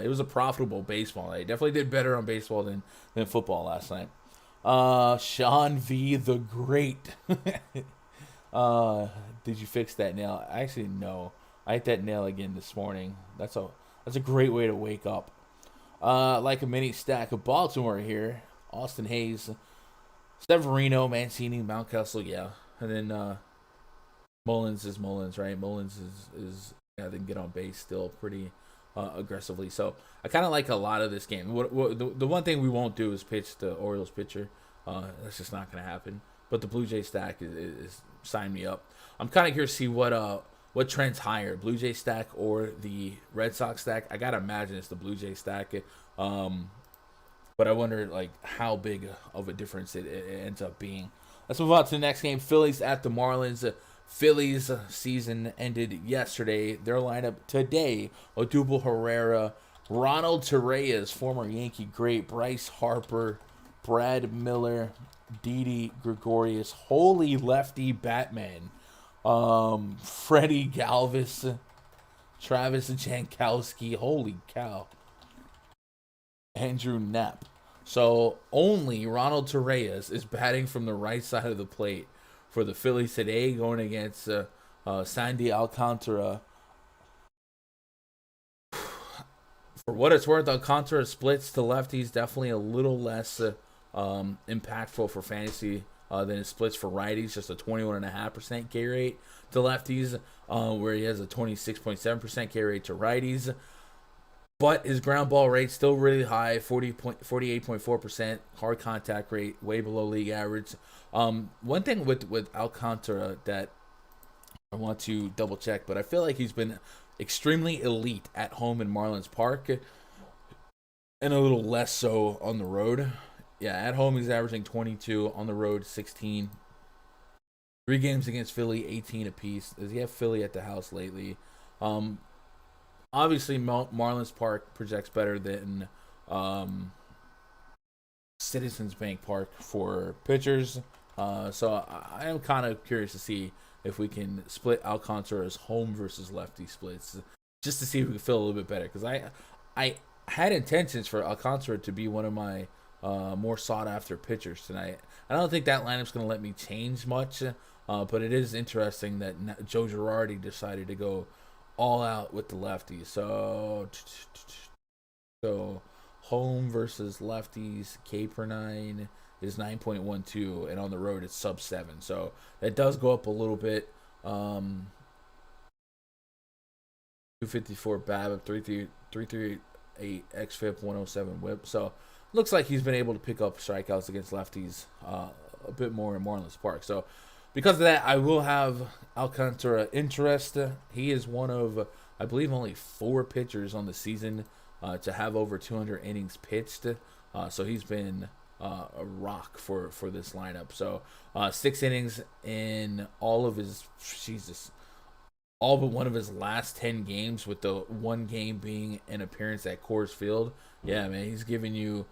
Speaker 1: it was a profitable baseball night. Definitely did better on baseball than football last night. Sean V the Great. Did you fix that nail? Actually, no. I hit that nail again this morning. That's a great way to wake up. Like a mini stack of Baltimore here. Austin Hayes, Severino, Mancini, Mountcastle, yeah. And then Mullins is Mullins, right? Mullins is they can get on base still pretty aggressively. So I kind of like a lot of this game. The one thing we won't do is pitch the Orioles pitcher. That's just not going to happen. But the Blue Jay stack is sign me up. I'm kind of curious to see what trends higher, Blue Jay stack or the Red Sox stack. I gotta imagine it's the Blue Jay stack. But I wonder like how big of a difference it ends up being. Let's move on to the next game. Phillies at the Marlins. Phillies season ended yesterday. Their lineup today: Odubel Herrera, Ronald Torreyes, former Yankee great, Bryce Harper, Brad Miller, Didi Gregorius, holy lefty Batman, Freddie Galvis, Travis Jankowski, holy cow, Andrew Knapp. So only Ronald Torreyes is batting from the right side of the plate for the Phillies today, going against Sandy Alcantara. For what it's worth, Alcantara splits to lefties, definitely a little less impactful for fantasy than it splits for righties. Just a 21.5% K rate to lefties, where he has a 26.7% K rate to righties. But his ground ball rate still really high, 48.4%. Hard contact rate way below league average. One thing with Alcantara that I want to double check, but I feel like he's been extremely elite at home in Marlins Park and a little less so on the road. Yeah, at home he's averaging 22, on the road 16. 3 games against Philly, 18 apiece. Does he have Philly at the house lately? Um, Obviously, Marlins Park projects better than Citizens Bank Park for pitchers. So I am kind of curious to see if we can split Alcantara's home versus lefty splits, just to see if we can feel a little bit better. Because I had intentions for Alcantara to be one of my more sought after pitchers tonight. I don't think that lineup's going to let me change much, but it is interesting that Joe Girardi decided to go all out with the lefty. So home versus lefties, K per 9 is 9.12, and on the road it's sub 7. So that does go up a little bit. 254 BABIP, 338 xFIP, 107 WHIP. So looks like he's been able to pick up strikeouts against lefties a bit more in Marlins Park. So because of that, I will have Alcantara interest. He is one of, I believe, only 4 pitchers on the season to have over 200 innings pitched. So he's been a rock for this lineup. So 6 innings in all but one of his last 10 games, with the one game being an appearance at Coors Field. Yeah, man, he's giving you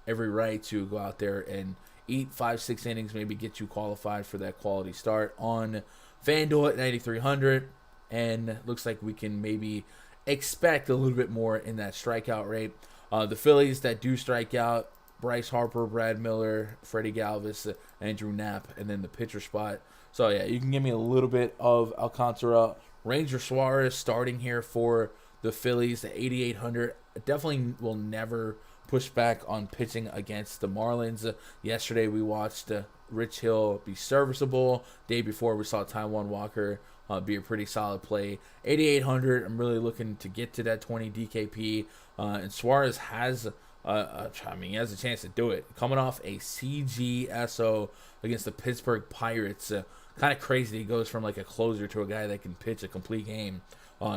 Speaker 1: every right to go out there and eat 5-6 innings, maybe get you qualified for that quality start on FanDuel at 9,300. And looks like we can maybe expect a little bit more in that strikeout rate. The Phillies that do strike out: Bryce Harper, Brad Miller, Freddie Galvis, Andrew Knapp, and then the pitcher spot. So yeah, you can give me a little bit of Alcantara. Ranger Suarez starting here for the Phillies at 8,800. Definitely will never push back on pitching against the Marlins. Yesterday we watched Rich Hill be serviceable. Day before we saw Taijuan Walker be a pretty solid play. 8,800. I'm really looking to get to that 20 DKP. And Suarez has he has a chance to do it. Coming off a CGSO against the Pittsburgh Pirates. Kind of crazy. He goes from like a closer to a guy that can pitch a complete game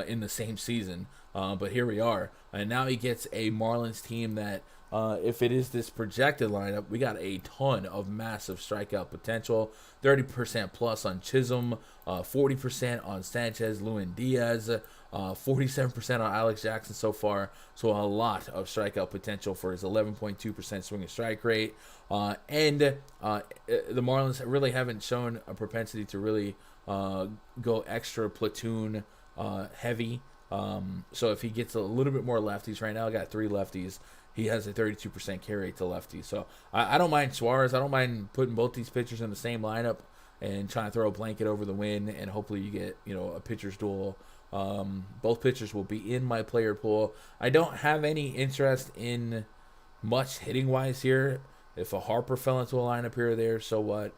Speaker 1: in the same season. But here we are. And now he gets a Marlins team that, if it is this projected lineup, we got a ton of massive strikeout potential. 30% plus on Chisholm, 40% on Sanchez, Lewin Diaz, 47% on Alex Jackson so far. So a lot of strikeout potential for his 11.2% swing and strike rate. And the Marlins really haven't shown a propensity to really go extra platoon heavy. So if he gets a little bit more lefties, right now I got 3 lefties. He has a 32% carry rate to lefties. So I don't mind Suarez. I don't mind putting both these pitchers in the same lineup and trying to throw a blanket over the win, and hopefully you get, a pitcher's duel. Both pitchers will be in my player pool. I don't have any interest in much hitting wise here. If a Harper fell into a lineup here or there, so what?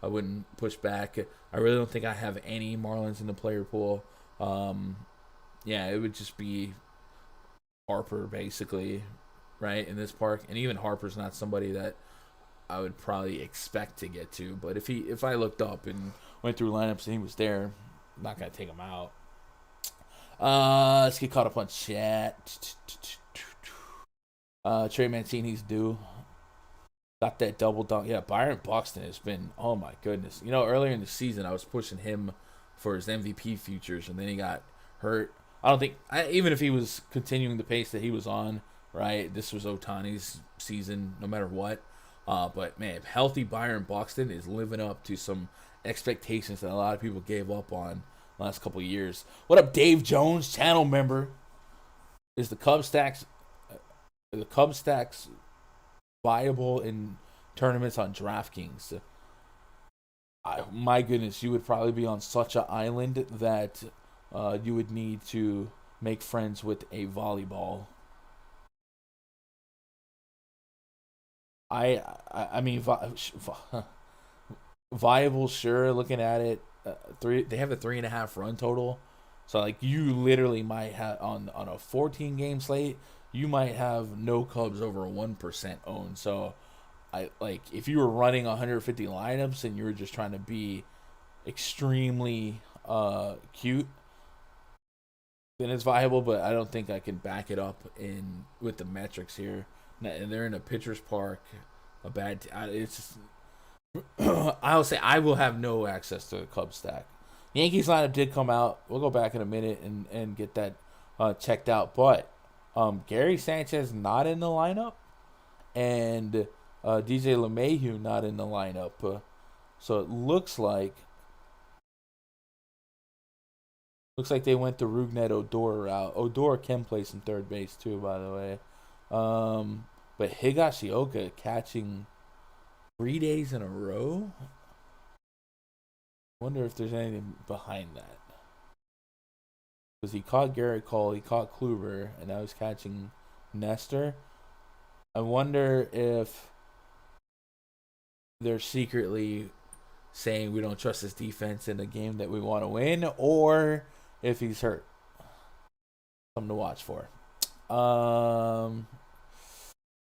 Speaker 1: I wouldn't push back. I really don't think I have any Marlins in the player pool. Yeah, it would just be Harper basically, right, in this park. And even Harper's not somebody that I would probably expect to get to. But if I looked up and went through lineups and he was there, I'm not gonna take him out. Let's get caught up on chat. Trey Mancini's due. Got that double dunk. Yeah, Byron Buxton has been, oh my goodness. Earlier in the season I was pushing him for his MVP futures, and then he got hurt. I don't think, even if he was continuing the pace that he was on, right, this was Ohtani's season no matter what. But man, healthy Byron Buxton is living up to some expectations that a lot of people gave up on last couple of years. What up, Dave Jones, channel member? Is the Cubs stacks viable in tournaments on DraftKings? My goodness, you would probably be on such an island that you would need to make friends with a volleyball. I mean, viable, sure. Looking at it, they have a 3.5 run total. So like you literally might have on a 14 game slate, you might have no Cubs over a 1% owned. So if you were running 150 lineups and you were just trying to be extremely cute, then it's viable. But I don't think I can back it up in with the metrics here. And they're in a pitcher's park. A bad. It's just, I'll say I will have no access to the Cubs stack. Yankees lineup did come out. We'll go back in a minute and get that checked out. But Gary Sanchez not in the lineup, and DJ LeMahieu not in the lineup. So it looks like they went the Rougned Odor route. Odor can play some third base too, by the way. But Higashioka catching 3 days in a row. Wonder if there's anything behind that. Because he caught Garrett Cole, he caught Kluber, and now he's catching Nestor. I wonder if they're secretly saying we don't trust his defense in a game that we want to win, or if he's hurt. Something to watch for. All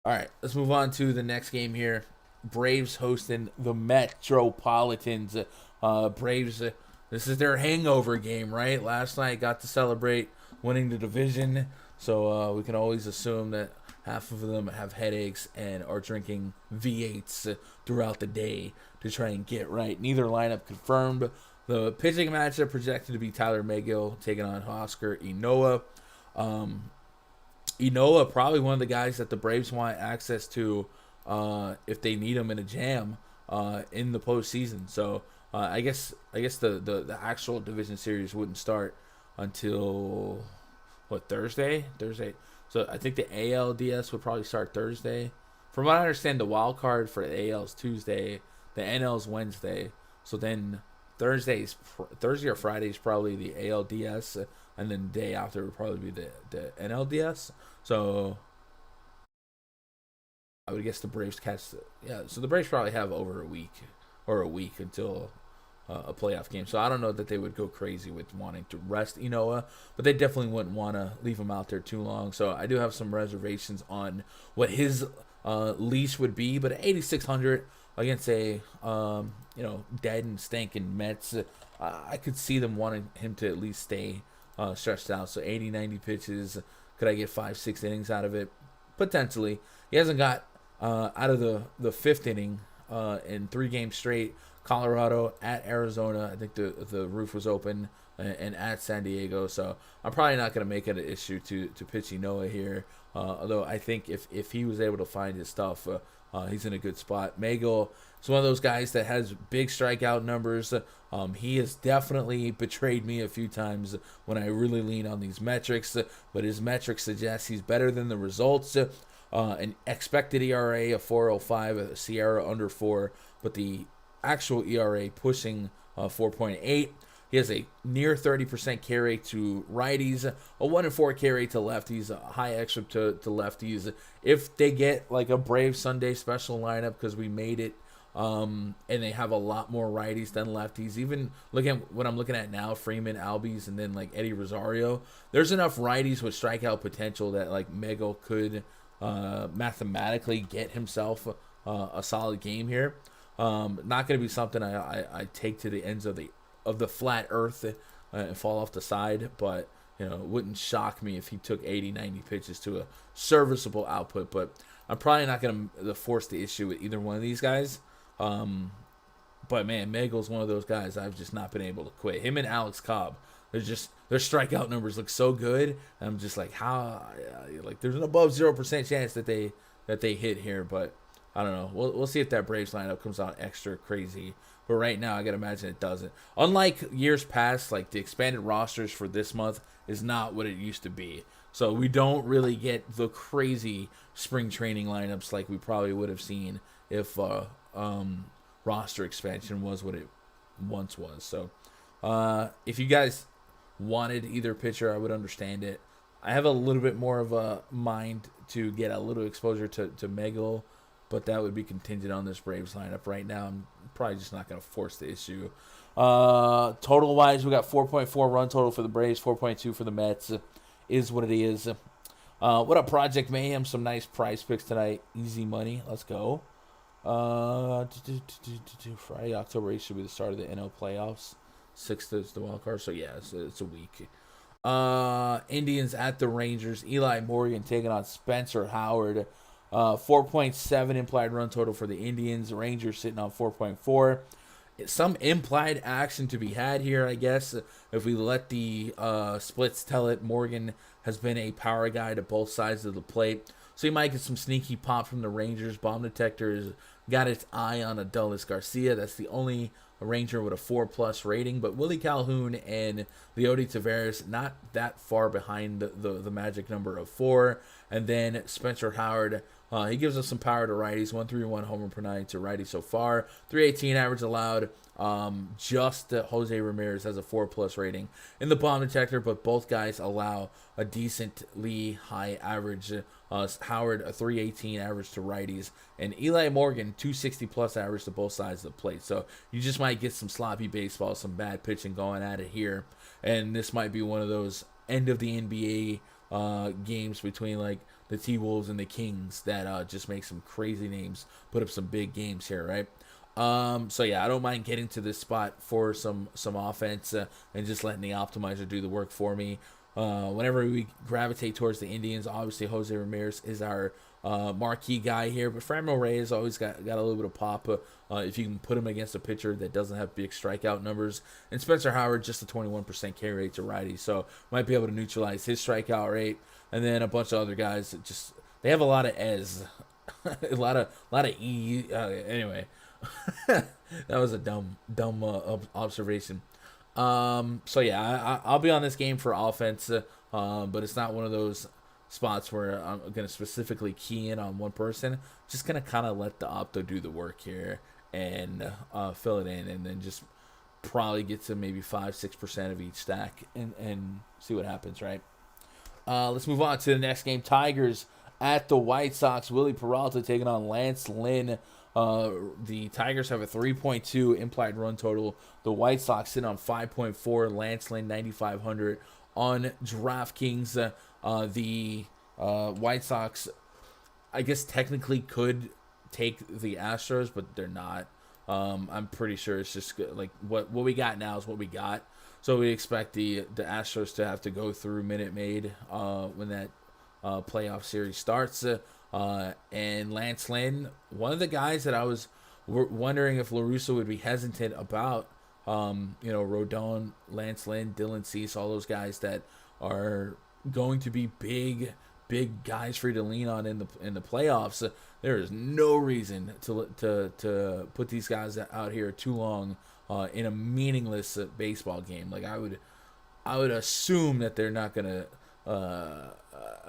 Speaker 1: right, let's move on to the next game here. Braves hosting the Metropolitans. Braves, this is their hangover game, right? Last night got to celebrate winning the division, so we can always assume that half of them have headaches and are drinking V8s throughout the day to try and get right. Neither lineup confirmed. The pitching matchup projected to be Tyler Megill taking on Oscar Inoa. Inoa, probably one of the guys that the Braves want access to if they need him in a jam in the postseason. So I guess the actual division series wouldn't start until Thursday. So I think the ALDS would probably start Thursday. From what I understand, the wild card for the AL is Tuesday, the NL is Wednesday. So then Thursday or Friday is probably the ALDS, and then the day after would probably be the NLDS. So I would guess the Braves so the Braves probably have over a week until a playoff game. So I don't know that they would go crazy with wanting to rest Inoa, but they definitely wouldn't want to leave him out there too long. So I do have some reservations on what his leash would be, but at 8,600 against a dead and stinking Mets, I could see them wanting him to at least stay stretched out. So 80, 90 pitches. Could I get 5-6 innings out of it? Potentially. He hasn't got out of the fifth inning in 3 games straight. Colorado, at Arizona, I think the roof was open, and at San Diego. So I'm probably not going to make it an issue to pitch Inoa here. Although I think if he was able to find his stuff, he's in a good spot. Megill is one of those guys that has big strikeout numbers. He has definitely betrayed me a few times when I really lean on these metrics, but his metrics suggest he's better than the results. An expected ERA of 4.05, a Sierra under 4, but the actual ERA pushing 4.8. He has a near 30% K rate to righties, a 1-4 K rate to lefties, a high xFIP to lefties. If they get like a Brave Sunday special lineup because we made it, and they have a lot more righties than lefties. Even looking at what I'm looking at now, Freeman, Albies, and then like Eddie Rosario, there's enough righties with strikeout potential that like Megill could mathematically get himself a solid game here. Not going to be something I take to the ends of the flat earth and fall off the side, but it wouldn't shock me if he took 80, 90 pitches to a serviceable output. But I'm probably not going to force the issue with either one of these guys. But man, Megill's one of those guys I've just not been able to quit. Him and Alex Cobb, their strikeout numbers look so good. I'm just like, how? Like, there's an above 0% chance that they hit here, but I don't know. We'll see if that Braves lineup comes out extra crazy. But right now, I gotta imagine it doesn't. Unlike years past, like the expanded rosters for this month is not what it used to be. So we don't really get the crazy spring training lineups like we probably would have seen if roster expansion was what it once was. So if you guys wanted either pitcher, I would understand it. I have a little bit more of a mind to get a little exposure to Megill, but that would be contingent on this Braves lineup. Right now, I'm probably just not going to force the issue. Total-wise, we got 4.4 run total for the Braves, 4.2 for the Mets. Is what it is. What up, Project Mayhem? Some nice prize picks tonight. Easy money. Let's go. Friday, October 8th should be the start of the NL playoffs. 6th is the wild card, so yeah, it's a week. Indians at the Rangers. Eli Morgan taking on Spencer Howard. 4.7 implied run total for the Indians. Rangers sitting on 4.4. Some implied action to be had here, I guess. If we let the splits tell it, Morgan has been a power guy to both sides of the plate. So you might get some sneaky pop from the Rangers. Bomb detector has got its eye on Adolis Garcia. That's the only Ranger with a 4+ rating. But Willie Calhoun and Leody Taveras not that far behind the magic number of 4. And then Spencer Howard, he gives us some power to righties. 131 homer per nine to righties so far. 318 average allowed. Just Jose Ramirez has a 4+ rating in the bomb detector, but both guys allow a decently high average. Howard a 318 average to righties, and Eli Morgan 260+ average to both sides of the plate. So you just might get some sloppy baseball, some bad pitching going at it here, and this might be one of those end of the NBA games between like the T-Wolves and the Kings that just make some crazy names, put up some big games here, right? So yeah, I don't mind getting to this spot for some offense and just letting the optimizer do the work for me. Whenever we gravitate towards the Indians, obviously Jose Ramirez is our marquee guy here, but Franmil Reyes always got a little bit of pop if you can put him against a pitcher that doesn't have big strikeout numbers. And Spencer Howard, just a 21% carry rate to righty, so might be able to neutralize his strikeout rate. And then a bunch of other guys that just they have a lot of S, a lot of E. Anyway, that was a dumb observation. So yeah, I'll be on this game for offense, but it's not one of those spots where I'm going to specifically key in on one person. Just going to kind of let the opto do the work here and fill it in, and then just probably get to maybe 5-6% of each stack and see what happens, right? Let's move on to the next game. Tigers at the White Sox. Willie Peralta taking on Lance Lynn. The Tigers have a 3.2 implied run total. The White Sox sit on 5.4. Lance Lynn 9,500 on DraftKings. The White Sox, I guess, technically could take the Astros, but they're not. I'm pretty sure it's just like what we got now is what we got. So we expect the Astros to have to go through Minute Maid when that playoff series starts. And Lance Lynn, one of the guys that I was wondering if LaRusso would be hesitant about, Rodon, Lance Lynn, Dylan Cease, all those guys that are going to be big guys for you to lean on in the playoffs. There is no reason to put these guys out here too long in a meaningless baseball game. Like I would assume that they're not gonna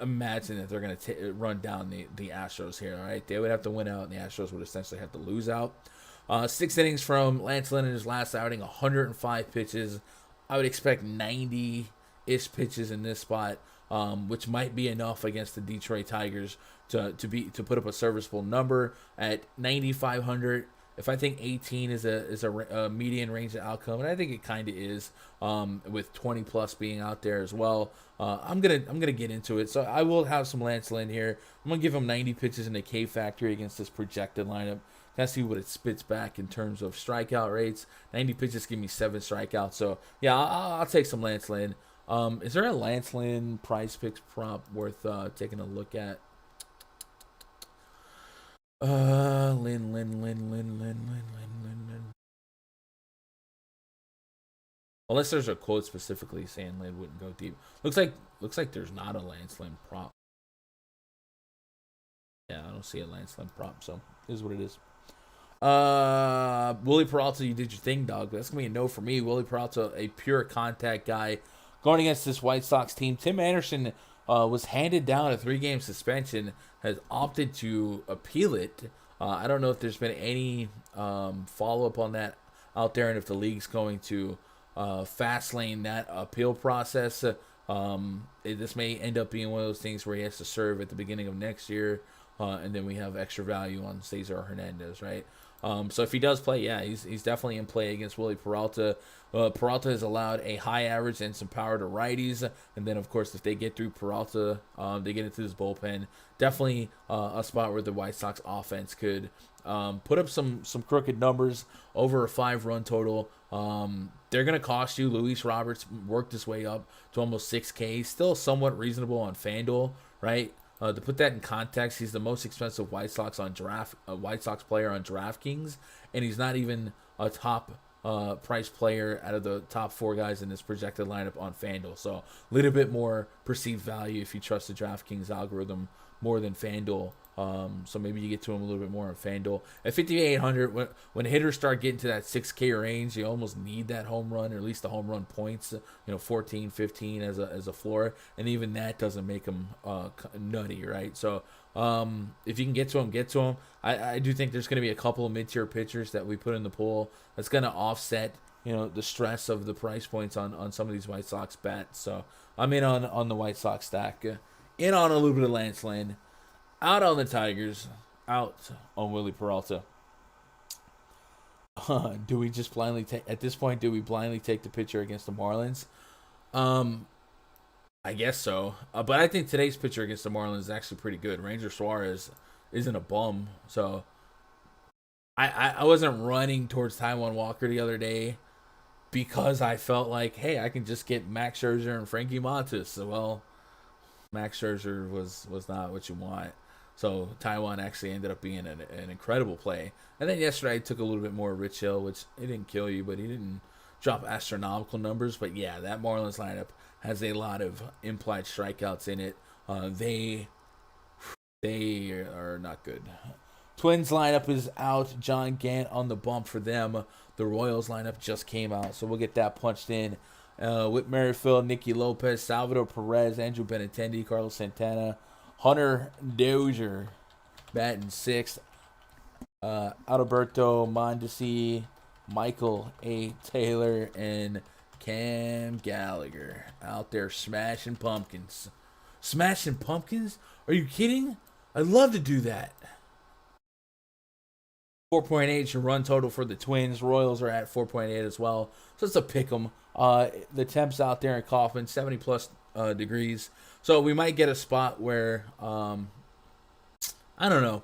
Speaker 1: imagine that they're going to run down the Astros here, all right? They would have to win out, and the Astros would essentially have to lose out. 6 innings from Lance Lynn in his last outing, 105 pitches. I would expect 90-ish pitches in this spot, which might be enough against the Detroit Tigers to put up a serviceable number at 9,500. If I think 18 is a median range of outcome, and I think it kind of is, with 20+ being out there as well, I'm gonna get into it. So I will have some Lance Lynn here. I'm gonna give him 90 pitches in the K factory against this projected lineup. Kind of see what it spits back in terms of strikeout rates. 90 pitches give me 7 strikeouts. So yeah, I'll take some Lance Lynn. Is there a Lance Lynn PrizePicks prop worth taking a look at? Lynn. Unless there's a quote specifically saying Lynn wouldn't go deep. Looks like there's not a Lance Lynn prop. Yeah, I don't see a Lance Lynn prop, so it is what it is. Willie Peralta, you did your thing, dog. That's gonna be a no for me. Willie Peralta, a pure contact guy, going against this White Sox team. Tim Anderson was handed down a 3-game suspension, has opted to appeal it. I don't know if there's been any follow-up on that out there, and if the league's going to fast lane that appeal process. This may end up being one of those things where he has to serve at the beginning of next year. and then we have extra value on Cesar Hernandez, right? So if he does play, yeah, he's definitely in play against Willie Peralta. Peralta has allowed a high average and some power to righties, and then of course if they get through Peralta, they get into this bullpen. Definitely a spot where the White Sox offense could put up some crooked numbers over a 5-run total. They're gonna cost you. Luis Roberts worked his way up to almost 6K, still somewhat reasonable on Fanduel, right? To put that in context, he's the most expensive White Sox player on DraftKings, and he's not even a top price player out of the top 4 guys in this projected lineup on Fanduel. So a little bit more perceived value if you trust the DraftKings algorithm more than Fanduel. So maybe you get to him a little bit more on Fanduel. At 5,800, when hitters start getting to that 6K range, you almost need that home run, or at least the home run points, 14, 15 as a floor. And even that doesn't make him nutty, right? So if you can get to him, I do think there's going to be a couple of mid-tier pitchers that we put in the pool that's going to offset, the stress of the price points on some of these White Sox bats. So I'm in on the White Sox stack. In on a little bit of Lance Lynn. Out on the Tigers, out on Willie Peralta. Do we just blindly take, at this point, do we blindly take the pitcher against the Marlins? I guess so. But I think today's pitcher against the Marlins is actually pretty good. Ranger Suarez isn't a bum. So I wasn't running towards Taijuan Walker the other day because I felt like, hey, I can just get Max Scherzer and Frankie Montas. So, well, Max Scherzer was not what you want. So Taijuan actually ended up being an incredible play. And then yesterday I took a little bit more Rich Hill, which he didn't kill you, but he didn't drop astronomical numbers. But yeah, that Marlins lineup has a lot of implied strikeouts in it. They are not good. Twins lineup is out. John Gant on the bump for them. The Royals lineup just came out, so we'll get that punched in. Whit Merrifield, Nicky Lopez, Salvador Perez, Andrew Benintendi, Carlos Santana, Hunter Dozier, batting 6th. Adalberto Mondesi, Michael A. Taylor, and Cam Gallagher out there smashing pumpkins. Smashing pumpkins? Are you kidding? I'd love to do that. 4.8 your run total for the Twins. Royals are at 4.8 as well. So it's a pick 'em. The temps out there in Kaufman, 70+ degrees. So we might get a spot where, I don't know.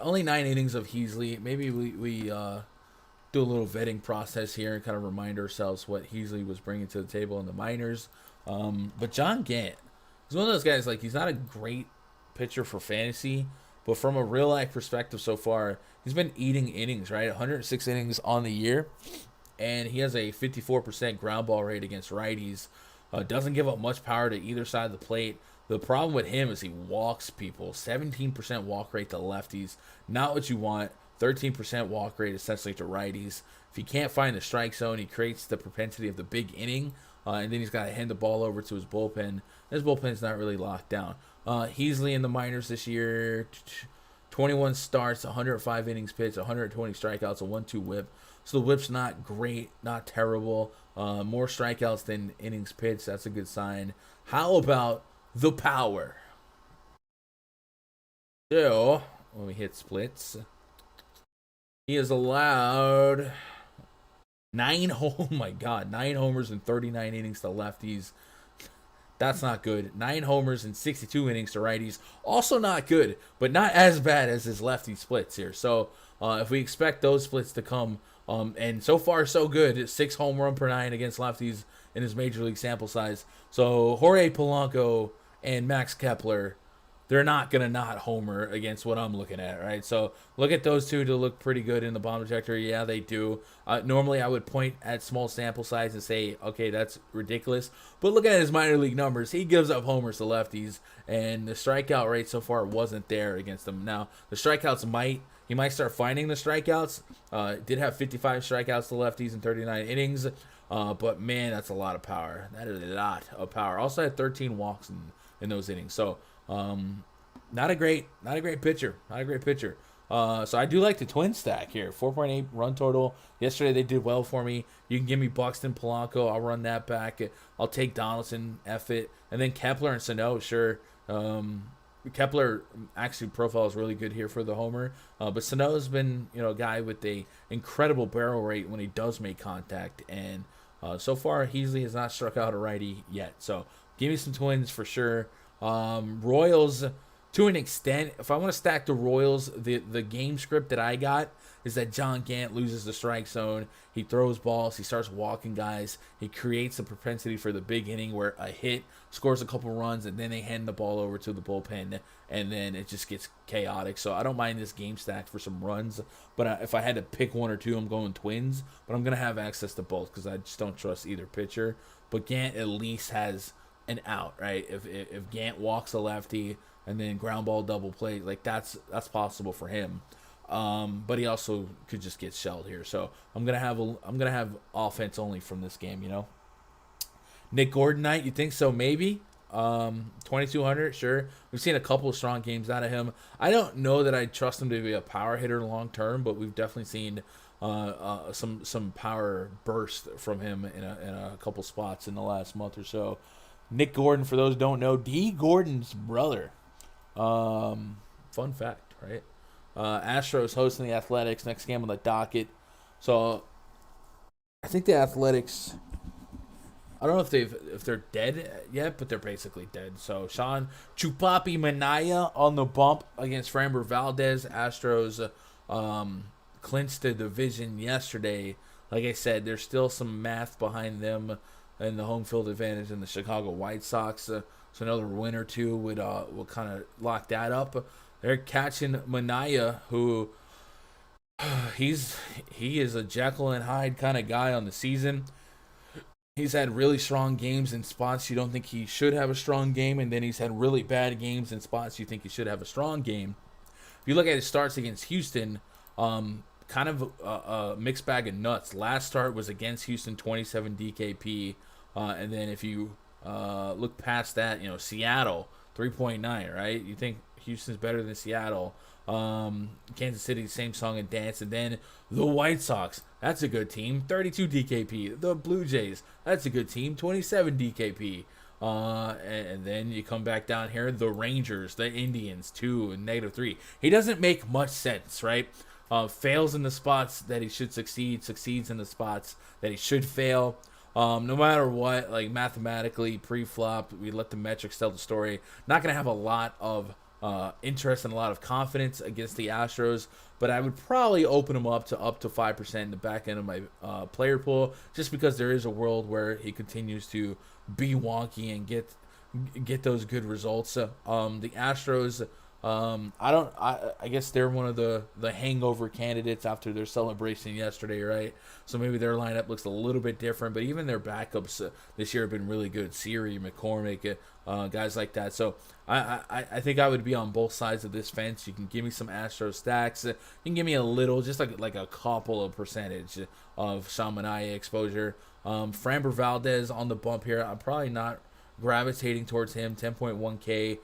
Speaker 1: Only 9 innings of Heasley. Maybe we do a little vetting process here and kind of remind ourselves what Heasley was bringing to the table in the minors. But John Gant, he's one of those guys, like, he's not a great pitcher for fantasy, but from a real life perspective so far, he's been eating innings, right? 106 innings on the year, and he has a 54% ground ball rate against righties. Doesn't give up much power to either side of the plate. The problem with him is he walks people. 17% walk rate to lefties. Not what you want. 13% walk rate essentially to righties. If he can't find the strike zone, he creates the propensity of the big inning, and then he's got to hand the ball over to his bullpen. His bullpen's not really locked down. Heasley in the minors this year, 21 starts, 105 innings pitched, 120 strikeouts, a 1-2 whip. So the whip's not great, not terrible. More strikeouts than innings pitched. That's a good sign. How about the power? So, when we hit splits, he is allowed 9 homers in 39 innings to lefties. That's not good. 9 homers and 62 innings to righties. Also not good, but not as bad as his lefty splits here. So if we expect those splits to come, and so far so good, 6 home run per 9 against lefties in his major league sample size. So Jorge Polanco and Max Kepler, they're not going to not homer against what I'm looking at, right? So look at those two to look pretty good in the bomb detector. Yeah, they do. Normally I would point at small sample size and say, okay, that's ridiculous. But look at his minor league numbers. He gives up homers to lefties, and the strikeout rate so far wasn't there against them. Now, the strikeouts he might start finding the strikeouts. Did have 55 strikeouts to lefties in 39 innings. But, man, that's a lot of power. That is a lot of power. Also had 13 walks in those innings. So, not a great pitcher. Not a great pitcher. So I do like the twin stack here. 4.8 run total. Yesterday they did well for me. You can give me Buxton, Polanco. I'll run that back. I'll take Donaldson, F it. And then Kepler and Sano, sure. Kepler actually profile is really good here for the homer, but Sano's been a guy with a incredible barrel rate when he does make contact, and so far Heasley has not struck out a righty yet. So give me some Twins for sure. Royals to an extent. If I want to stack the Royals, the game script that I got is that John Gant loses the strike zone. He throws balls. He starts walking guys. He creates a propensity for the big inning where a hit scores a couple runs, and then they hand the ball over to the bullpen, and then it just gets chaotic. So I don't mind this game stack for some runs, but if I had to pick one or two, I'm going Twins. But I'm going to have access to both because I just don't trust either pitcher. But Gant at least has an out, right? If Gant walks a lefty and then ground ball double play, like that's possible for him. But he also could just get shelled here. So I'm gonna have offense only from this game. Nick Gordon night, you think so? Maybe 2,200, sure. We've seen a couple of strong games out of him. I don't know that I trust him to be a power hitter long term, but we've definitely seen some power burst from him in a couple spots in the last month or so. Nick Gordon, for those who don't know, D. Gordon's brother. Fun fact, right? Astros hosting the Athletics, next game on the docket. So I think the Athletics, I don't know if they're dead yet, but they're basically dead. So Sean Chupapi Manaya on the bump against Framber Valdez. Astros clinched the division yesterday. Like I said, there's still some math behind them and the home field advantage in the Chicago White Sox. So another win or two will kind of lock that up. They're catching Manaya, who he is a Jekyll and Hyde kind of guy on the season. He's had really strong games in spots you don't think he should have a strong game, and then he's had really bad games in spots you think he should have a strong game. If you look at his starts against Houston, kind of a mixed bag of nuts. Last start was against Houston, 27 DKP, and then if you look past that, Seattle, 3.9, right? You think Houston's better than Seattle. Kansas City, same song and dance. And then the White Sox, that's a good team, 32 DKP. The Blue Jays, that's a good team, 27 DKP. And then you come back down here, the Rangers, the Indians, 2 and -3. He doesn't make much sense, right? Fails in the spots that he should succeed, succeeds in the spots that he should fail. No matter what, like mathematically, pre-flop, we let the metrics tell the story. Not going to have a lot of interest and a lot of confidence against the Astros, but I would probably open him up to 5% in the back end of my player pool, just because there is a world where he continues to be wonky and get those good results. The Astros, I guess they're one of the hangover candidates after their celebration yesterday, right? So maybe their lineup looks a little bit different, but even their backups this year have been really good. Siri, McCormick, guys like that. So I think I would be on both sides of this fence. You can give me some Astro stacks. You can give me a little, just like a couple of percentage of Shamanaya exposure. Framber Valdez on the bump here. I'm probably not gravitating towards him. 10.1K.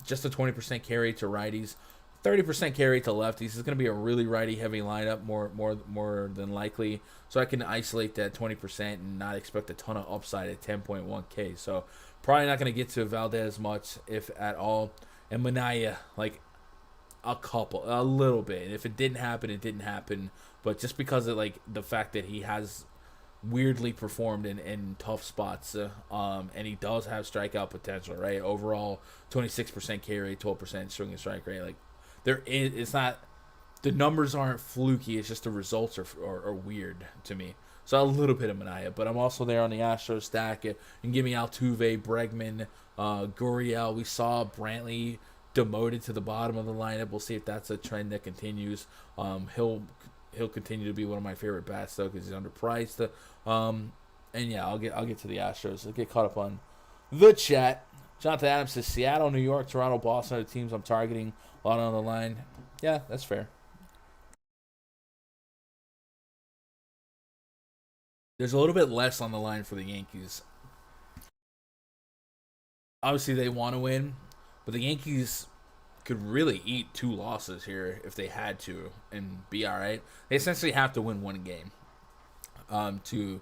Speaker 1: Just a 20% carry to righties, 30% carry to lefties. It's going to be a really righty-heavy lineup, more than likely. So I can isolate that 20% and not expect a ton of upside at 10.1K. So probably not going to get to Valdez much, if at all. And Manaya, like a little bit. If it didn't happen, it didn't happen. But just because of like the fact that he has weirdly performed in tough spots, and he does have strikeout potential, right? Overall, 26% K rate, 12% swing and strike rate. Like it's not, the numbers aren't fluky. It's just the results are weird to me. So a little bit of Manaya, but I'm also there on the Astros stack. You can give me Altuve, Bregman, Gurriel. We saw Brantley demoted to the bottom of the lineup. We'll see if that's a trend that continues. He'll continue to be one of my favorite bats though, because he's underpriced. And yeah, I'll get to the Astros. I'll get caught up on the chat. Jonathan Adams says Seattle, New York, Toronto, Boston are the teams I'm targeting. A lot on the line. Yeah, that's fair. There's a little bit less on the line for the Yankees. Obviously, they want to win, but the Yankees could really eat 2 losses here if they had to and be all right. They essentially have to win one game to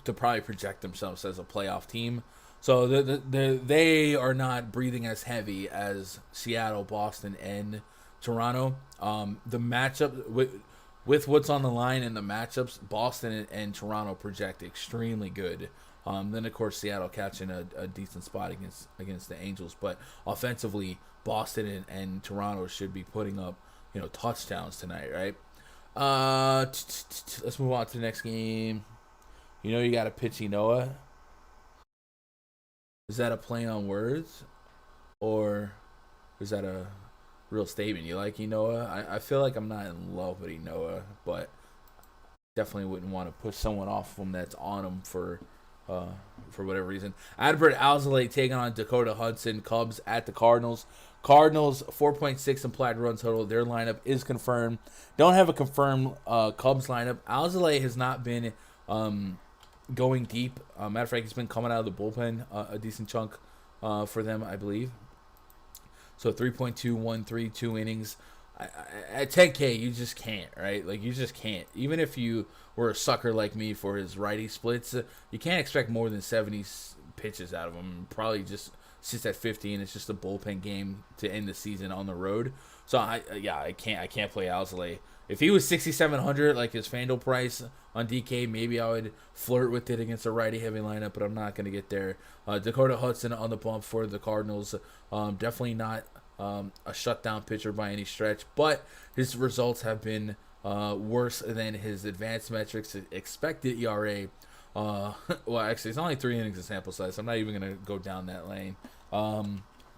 Speaker 1: probably project themselves as a playoff team. So they are not breathing as heavy as Seattle, Boston, and Toronto. The matchup with what's on the line and the matchups, Boston and Toronto project extremely good. Then of course Seattle catching a decent spot against the Angels, but offensively, Boston and Toronto should be putting up touchdowns tonight, right? Let's move on to the next game. You got to pitch Noah. Is that a play on words, or is that a real statement? You like Enoa? I feel like I'm not in love with Enoa, but definitely wouldn't want to push someone off him that's on him for whatever reason. Adbert Alzolay taking on Dakota Hudson. Cubs at the Cardinals. Cardinals 4.6 implied run total. Their lineup is confirmed. Don't have a confirmed Cubs lineup. Alzolay has not been going deep. Matter of fact, he's been coming out of the bullpen a decent chunk for them, I believe. So 3.213, 2 innings. At 10K, you just can't, right? Like, you just can't. Even if you were a sucker like me for his righty splits, you can't expect more than 70 pitches out of him. Probably just sits at 50, and it's just a bullpen game to end the season on the road. So, I can't play Alzolay. If he was 6,700, like his Fanduel price on DK, maybe I would flirt with it against a righty-heavy lineup, but I'm not going to get there. Dakota Hudson on the bump for the Cardinals. Definitely not a shutdown pitcher by any stretch, but his results have been worse than his advanced metrics. Expected ERA. Well, actually, it's only 3 innings of sample size, so I'm not even going to go down that lane.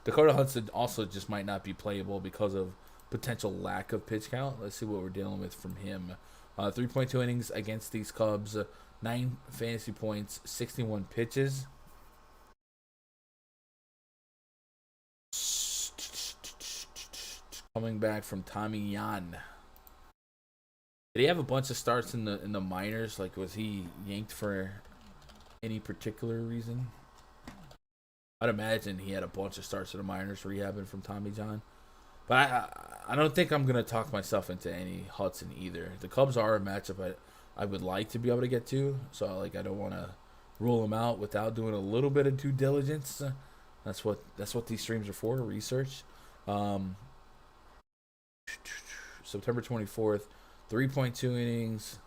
Speaker 1: Dakota Hudson also just might not be playable because of potential lack of pitch count. Let's see what we're dealing with from him. 3.2 innings against these Cubs, 9 fantasy points, 61 pitches. Coming back from Tommy John. Did he have a bunch of starts in the minors? Like, was he yanked for any particular reason? I'd imagine he had a bunch of starts in the minors rehabbing from Tommy John. But I don't think I'm going to talk myself into any Hudson either. The Cubs are a matchup I would like to be able to get to. So, I don't want to rule them out without doing a little bit of due diligence. That's what these streams are for, research. September 24th, 3.2 innings,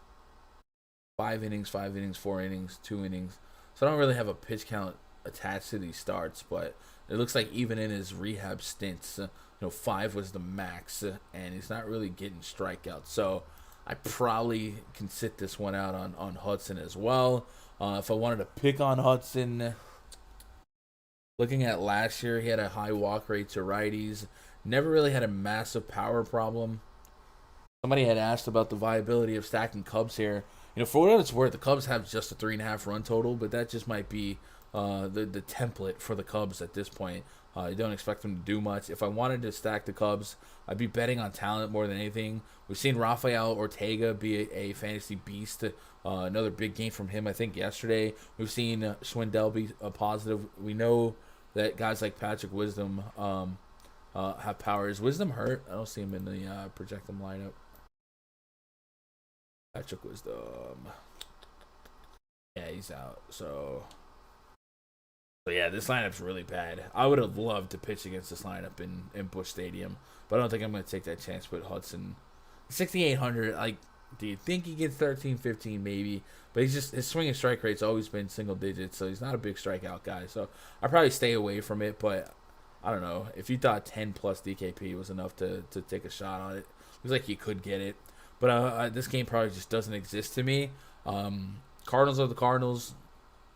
Speaker 1: 5 innings, 4 innings, 2 innings. So I don't really have a pitch count attached to these starts, but it looks like even in his rehab stints, 5 was the max, and he's not really getting strikeouts. So I probably can sit this one out on Hudson as well. If I wanted to pick on Hudson, looking at last year, he had a high walk rate to righties. Never really had a massive power problem. Somebody had asked about the viability of stacking Cubs here. For what it's worth, the Cubs have just a 3.5 run total, but that just might be the template for the Cubs at this point. You don't expect them to do much. If I wanted to stack the Cubs, I'd be betting on talent more than anything. We've seen Rafael Ortega be a fantasy beast. Another big game from him, I think, yesterday. We've seen Schwindel be a positive. We know that guys like Patrick Wisdom have power. Is Wisdom hurt? I don't see him in the projectum lineup. Patrick Wisdom. Yeah, he's out. So yeah, this lineup's really bad. I would have loved to pitch against this lineup in Busch Stadium, but I don't think I'm going to take that chance with Hudson. 6,800, do you think he gets 13, 15? Maybe. But his swing and strike rate's always been single digits, so he's not a big strikeout guy. So I'd probably stay away from it, but I don't know. If you thought 10 plus DKP was enough to take a shot on it, looks like you could get it. But this game probably just doesn't exist to me. Cardinals are the Cardinals.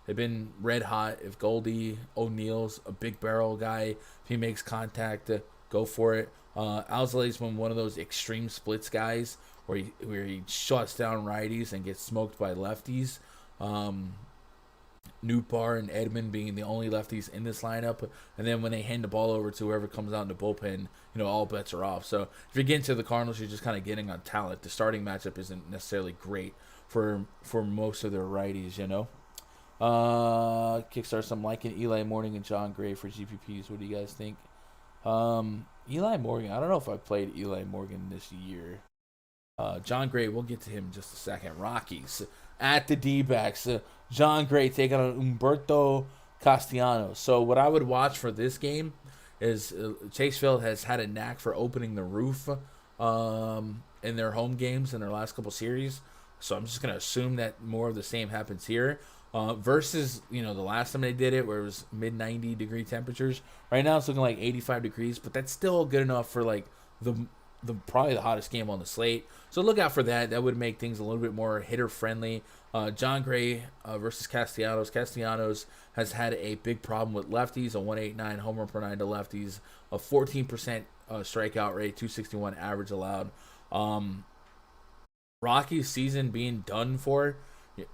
Speaker 1: They've been red hot. If Goldie O'Neal's a big barrel guy, if he makes contact, go for it. Alzolay's been one of those extreme splits guys where he shuts down righties and gets smoked by lefties. Nootbaar and Edman being the only lefties in this lineup, and then when they hand the ball over to whoever comes out in the bullpen, all bets are off. So if you're getting to the Cardinals, you're just kind of getting on talent. The starting matchup isn't necessarily great for most of their righties, Kickstart some liking Eli Morning and John Gray for GPPs. What do you guys think? Eli Morgan, I don't know if I played Eli Morgan this year. John Gray, we'll get to him in just a second. Rockies at the D-backs. John Gray taking on Humberto Castellanos. So what I would watch for this game is Chase Field has had a knack for opening the roof in their home games in their last couple series. So I'm just going to assume that more of the same happens here. Versus, the last time they did it where it was mid 90 degree temperatures. Right now it's looking like 85 degrees, but that's still good enough for like the probably the hottest game on the slate. So look out for that. That would make things a little bit more hitter friendly. John Gray versus Castellanos. Castellanos has had a big problem with lefties, a 189 homer per 9 to lefties, a 14% strikeout rate, 261 average allowed. Rocky's season being done for.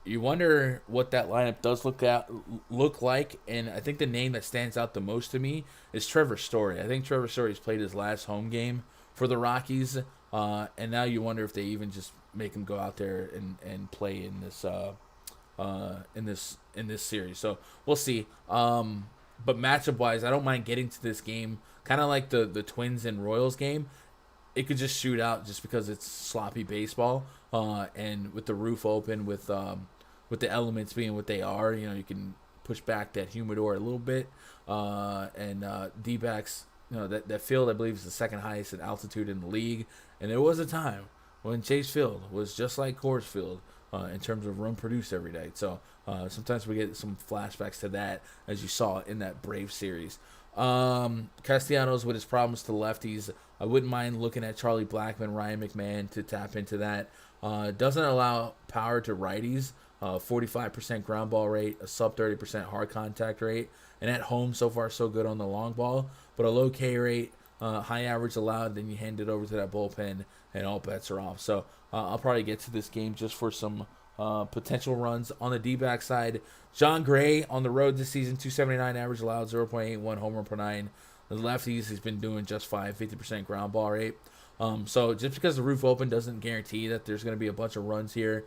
Speaker 1: You wonder what that lineup does look like, and I think the name that stands out the most to me is Trevor Story. I think Trevor Story's played his last home game for the Rockies, and now you wonder if they even just make him go out there and play in this series. So we'll see. But matchup wise, I don't mind getting to this game, kind of like the Twins and Royals game. It could just shoot out just because it's sloppy baseball, and with the roof open, with the elements being what they are, you can push back that humidor a little bit, and D-backs, that field I believe is the second highest in altitude in the league, and there was a time when Chase Field was just like Coors Field in terms of run produced every day. So sometimes we get some flashbacks to that, as you saw in that Brave series. Castellanos with his problems to lefties, I wouldn't mind looking at Charlie Blackmon, Ryan McMahon to tap into that. Doesn't allow power to righties, 45% ground ball rate, a sub 30% hard contact rate, and at home so far so good on the long ball, but a low K rate, high average allowed, then you hand it over to that bullpen and all bets are off. So I'll probably get to this game just for some potential runs. On the D-back side, John Gray on the road this season, 279 average allowed, 0.81 homer per 9. The lefties he's been doing just fine, 50% ground ball rate. So just because the roof open doesn't guarantee that there's going to be a bunch of runs here.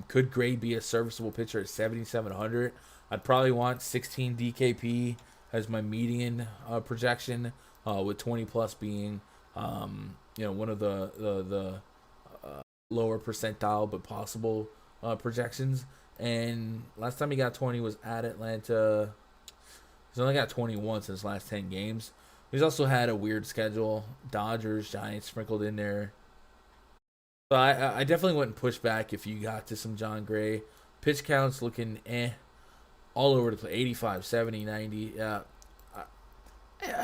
Speaker 1: Could Gray be a serviceable pitcher at 7,700? I'd probably want 16 DKP as my median projection, with 20 plus being one of the lower percentile but possible projections. And last time he got 20 was at Atlanta. He's only got 21 since his last 10 games. He's also had a weird schedule. Dodgers, Giants sprinkled in there. So I definitely wouldn't push back if you got to some John Gray. Pitch counts looking all over the place. 85, 70, 90. A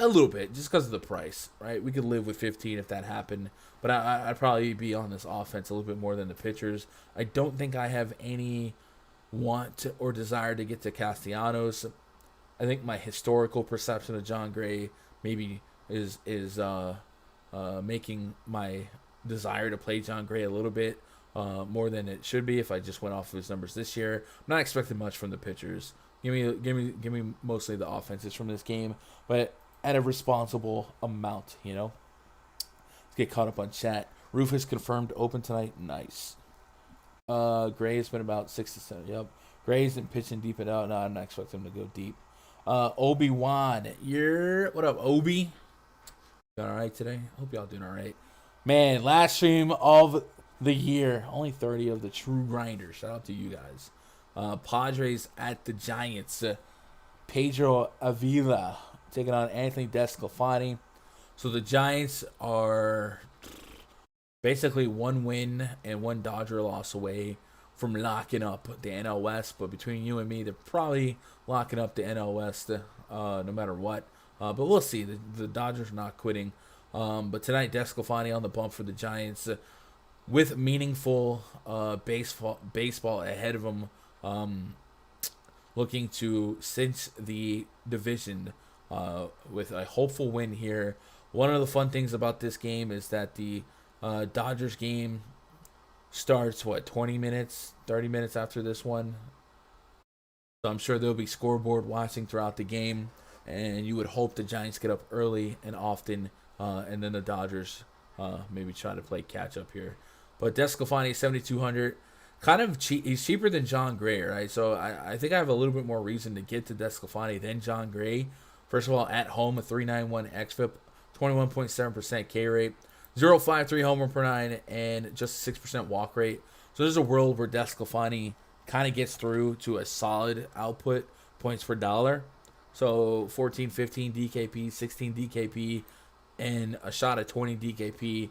Speaker 1: little bit, just because of the price, right? We could live with 15 if that happened. But I'd probably be on this offense a little bit more than the pitchers. I don't think I have any want or desire to get to Castellanos. I think my historical perception of John Gray maybe is making my desire to play John Gray a little bit more than it should be if I just went off of his numbers this year. I'm not expecting much from the pitchers. Give me mostly the offenses from this game, but at a responsible amount, Let's get caught up on chat. Roof is confirmed open tonight. Nice. Gray has been about 6 to 7. Yep. Gray isn't pitching deep and out. No, I'm not expecting him to go deep. Obi-Wan, what up, Obi? Doing all right today? Hope y'all doing all right. Man, last stream of the year. Only 30 of the true grinders. Shout out to you guys. Padres at the Giants. Pedro Avila taking on Anthony Desclafani. So the Giants are basically one win and one Dodger loss away from locking up the NL West. But between you and me, they're probably locking up the NL West no matter what. But we'll see. The Dodgers are not quitting. But tonight, Desclafani on the bump for the Giants with meaningful baseball ahead of them. Looking to cinch the division with a hopeful win here. One of the fun things about this game is that the Dodgers game starts, 20 minutes, 30 minutes after this one. So I'm sure there'll be scoreboard watching throughout the game, and you would hope the Giants get up early and often, and then the Dodgers maybe try to play catch up here. But Desclafani, 7,200. Kind of cheap. He's cheaper than John Gray, right? So I think I have a little bit more reason to get to Desclafani than John Gray. First of all, at home, a 3.91 xFIP, 21.7% K rate, 0.53 homer per 9, and just 6% walk rate. So there's a world where Desclafani kind of gets through to a solid output, points per dollar. So 14, 15 DKP, 16 DKP, and a shot at 20 DKP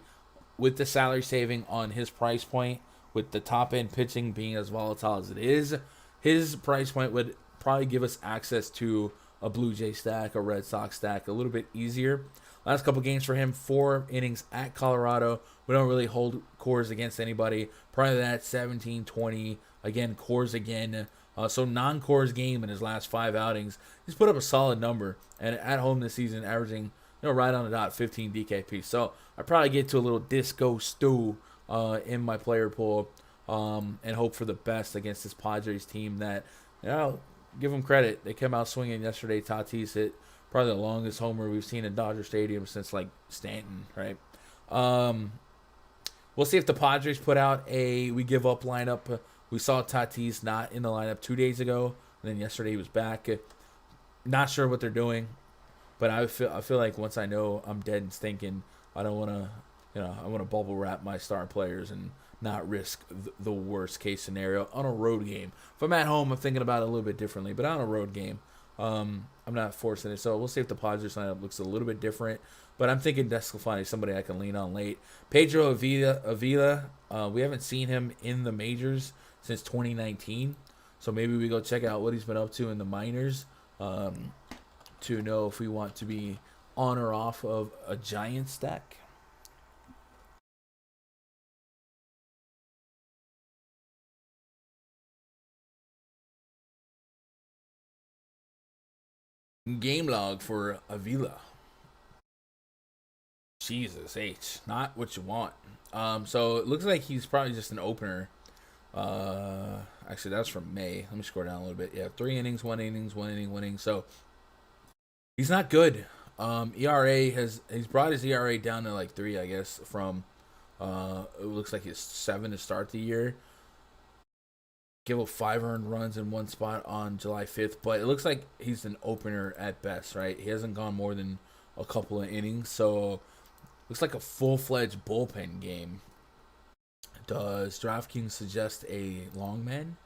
Speaker 1: with the salary saving on his price point, with the top end pitching being as volatile as it is. His price point would probably give us access to a Blue Jay stack, a Red Sox stack a little bit easier. Last couple games for him, 4 innings at Colorado. We don't really hold Coors against anybody. Prior to that, 17, 20. Again, Coors again. So non-Coors game in his last 5 outings. He's put up a solid number. And at home this season, averaging right on the dot, 15 DKP. So I probably get to a little disco stew in my player pool and hope for the best against this Padres team that, give them credit. They came out swinging yesterday. Tatis hit probably the longest homer we've seen in Dodger Stadium since, like, Stanton, right? We'll see if the Padres put out a we give up lineup. We saw Tatis not in the lineup 2 days ago, and then yesterday he was back. Not sure what they're doing, but I feel like once I know I'm dead and stinking, I don't want to, I want to bubble wrap my star players and not risk the worst case scenario on a road game. If I'm at home, I'm thinking about it a little bit differently, but on a road game, I'm not forcing it. So we'll see if the Padres lineup looks a little bit different. But I'm thinking Desclafani is somebody I can lean on late. Pedro Avila, we haven't seen him in the majors since 2019. So maybe we go check out what he's been up to in the minors to know if we want to be on or off of a giant stack. Game log for Avila. Jesus H, not what you want. So it looks like he's probably just an opener. Actually, that's from May. Let me scroll down a little bit. Yeah, 3 innings, 1 innings, 1 inning, 1 inning. So he's not good. He's brought his ERA down to like 3, I guess, from it looks like it's 7 to start the year. Give up 5 earned runs in one spot on July 5th, but it looks like he's an opener at best, right? He hasn't gone more than a couple of innings, so looks like a full-fledged bullpen game. Does DraftKings suggest a long man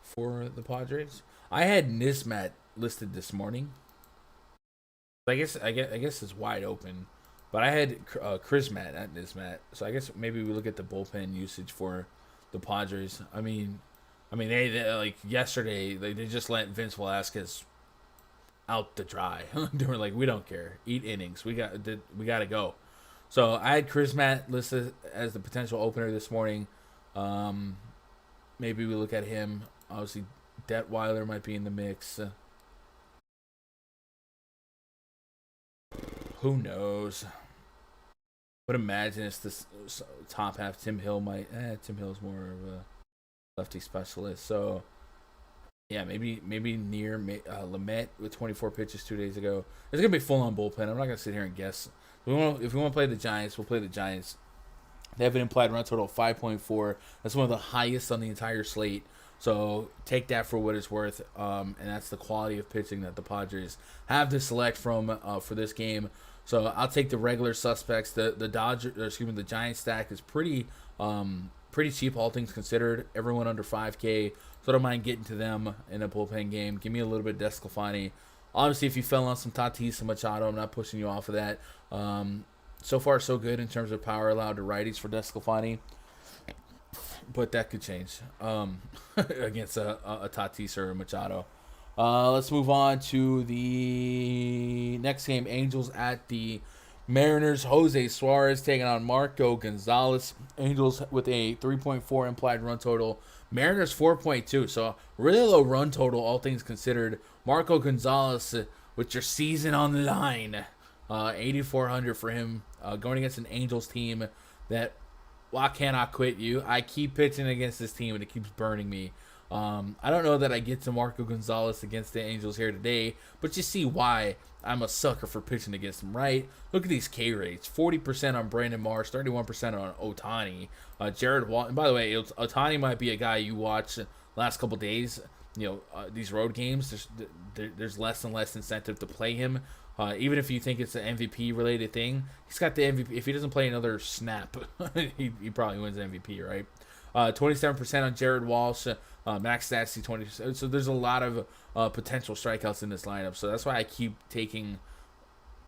Speaker 1: for the Padres? I had Nismat listed this morning. I guess it's wide open, but I had Chrismat at Nismat, so I guess maybe we look at the bullpen usage for the Padres. I mean, they like yesterday, they just let Vince Velasquez out to dry. They were like, we don't care, eat innings, we got to go. So I had Chris Matt listed as the potential opener this morning. Maybe we look at him. Obviously, Detweiler might be in the mix. Who knows? But imagine it's this top half. Tim Hill might. Tim Hill's more of a lefty specialist. So yeah, maybe near Lamet with 24 pitches 2 days ago. It's gonna be full on bullpen. I'm not gonna sit here and guess. If we want to play the Giants, we'll play the Giants. They have an implied run total of 5.4. That's one of the highest on the entire slate. So take that for what it's worth. And that's the quality of pitching that the Padres have to select from for this game. So I'll take the regular suspects. The Giants stack is pretty cheap, all things considered. Everyone under 5K. So I don't mind getting to them in a bullpen game. Give me a little bit of Desclafani. Obviously, if you fell on some Tatis and Machado, I'm not pushing you off of that. So far, so good in terms of power allowed to righties for Desclafani. But that could change against a Tatis or a Machado. Let's move on to the next game. Angels at the Mariners. Jose Suarez taking on Marco Gonzalez. Angels with a 3.4 implied run total. Mariners 4.2. So really low run total, all things considered. Marco Gonzalez with your season on the line. 8,400 for him. Going against an Angels team that, well, I cannot quit you. I keep pitching against this team and it keeps burning me. I don't know that I get to Marco Gonzalez against the Angels here today, but you see why I'm a sucker for pitching against them, right? Look at these K rates. 40% on Brandon Marsh, 31% on Ohtani. Jared Walton. By the way, Ohtani might be a guy you watch last couple days. These road games, there's less and less incentive to play him. Even if you think it's an MVP related thing, he's got the MVP. If he doesn't play another snap, he probably wins MVP, right? 27% on Jared Walsh, Max stats C20. So there's a lot of potential strikeouts in this lineup. So that's why I keep taking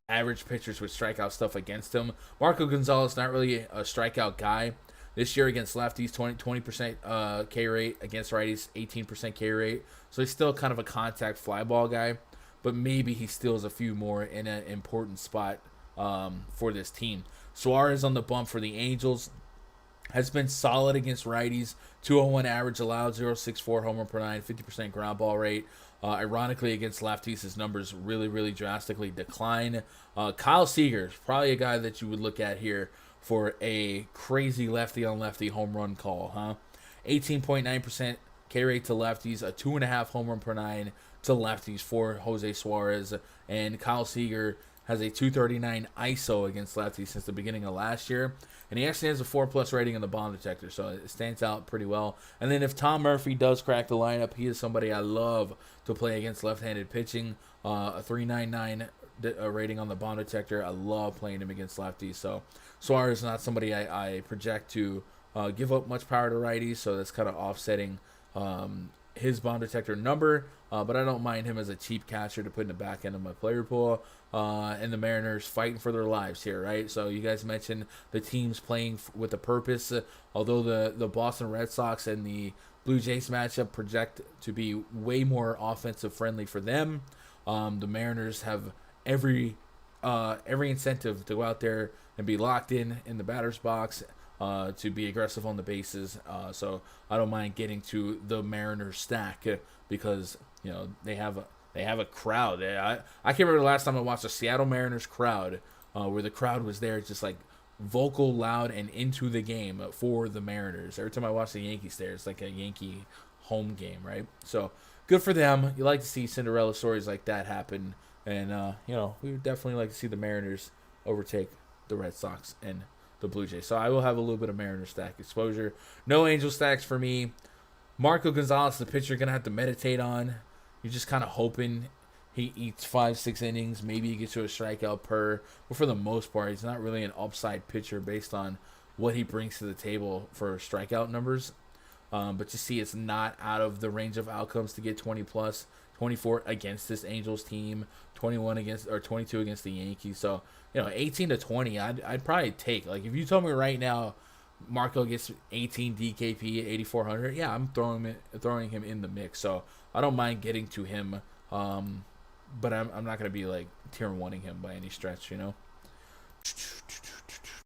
Speaker 1: average pitchers with strikeout stuff against him. Marco Gonzalez, not really a strikeout guy. This year against lefties, 20% K rate. Against righties, 18% K rate. So he's still kind of a contact fly ball guy. But maybe he steals a few more in an important spot for this team. Suarez on the bump for the Angels. Has been solid against righties. 201 average allowed, 0.64 homer per nine, 50% ground ball rate. Ironically, against lefties, his numbers really, really drastically decline. Kyle Seager is probably a guy that you would look at here for a crazy lefty-on-lefty home run call, huh? 18.9% K rate to lefties, a 2.5 home run per nine to lefties for Jose Suarez. And Kyle Seager has a 239 ISO against lefties since the beginning of last year. And he actually has a 4+ rating on the bomb detector, so it stands out pretty well. And then if Tom Murphy does crack the lineup, he is somebody I love to play against left-handed pitching. A 399 rating on the bomb detector. I love playing him against lefties. So Suarez is not somebody I project to give up much power to righties, so that's kind of offsetting his bomb detector number, but I don't mind him as a cheap catcher to put in the back end of my player pool. And the Mariners fighting for their lives here, right? So you guys mentioned the teams playing with a purpose. Although the Boston Red Sox and the Blue Jays matchup project to be way more offensive friendly for them, the Mariners have every incentive to go out there and be locked in the batter's box. To be aggressive on the bases, so I don't mind getting to the Mariners stack because they have a crowd. I can't remember the last time I watched a Seattle Mariners crowd where the crowd was there just like vocal, loud, and into the game for the Mariners. Every time I watch the Yankees there, it's like a Yankee home game, right? So good for them. You like to see Cinderella stories like that happen, and we would definitely like to see the Mariners overtake the Red Sox and the Blue Jays. So I will have a little bit of Mariners stack exposure. No Angel stacks for me. Marco Gonzalez, the pitcher, going to have to meditate on. You're just kind of hoping he eats 5-6 innings. Maybe he gets to a strikeout per. But for the most part, he's not really an upside pitcher based on what he brings to the table for strikeout numbers. But you see, it's not out of the range of outcomes to get 20+, 24 against this Angels team, 22 against the Yankees. So 18 to 20, I'd probably take. Like if you told me right now, Marco gets 18 DKP at 8,400, yeah, I'm throwing him in the mix. So I don't mind getting to him, but I'm not gonna be like tier 1ing him by any stretch, All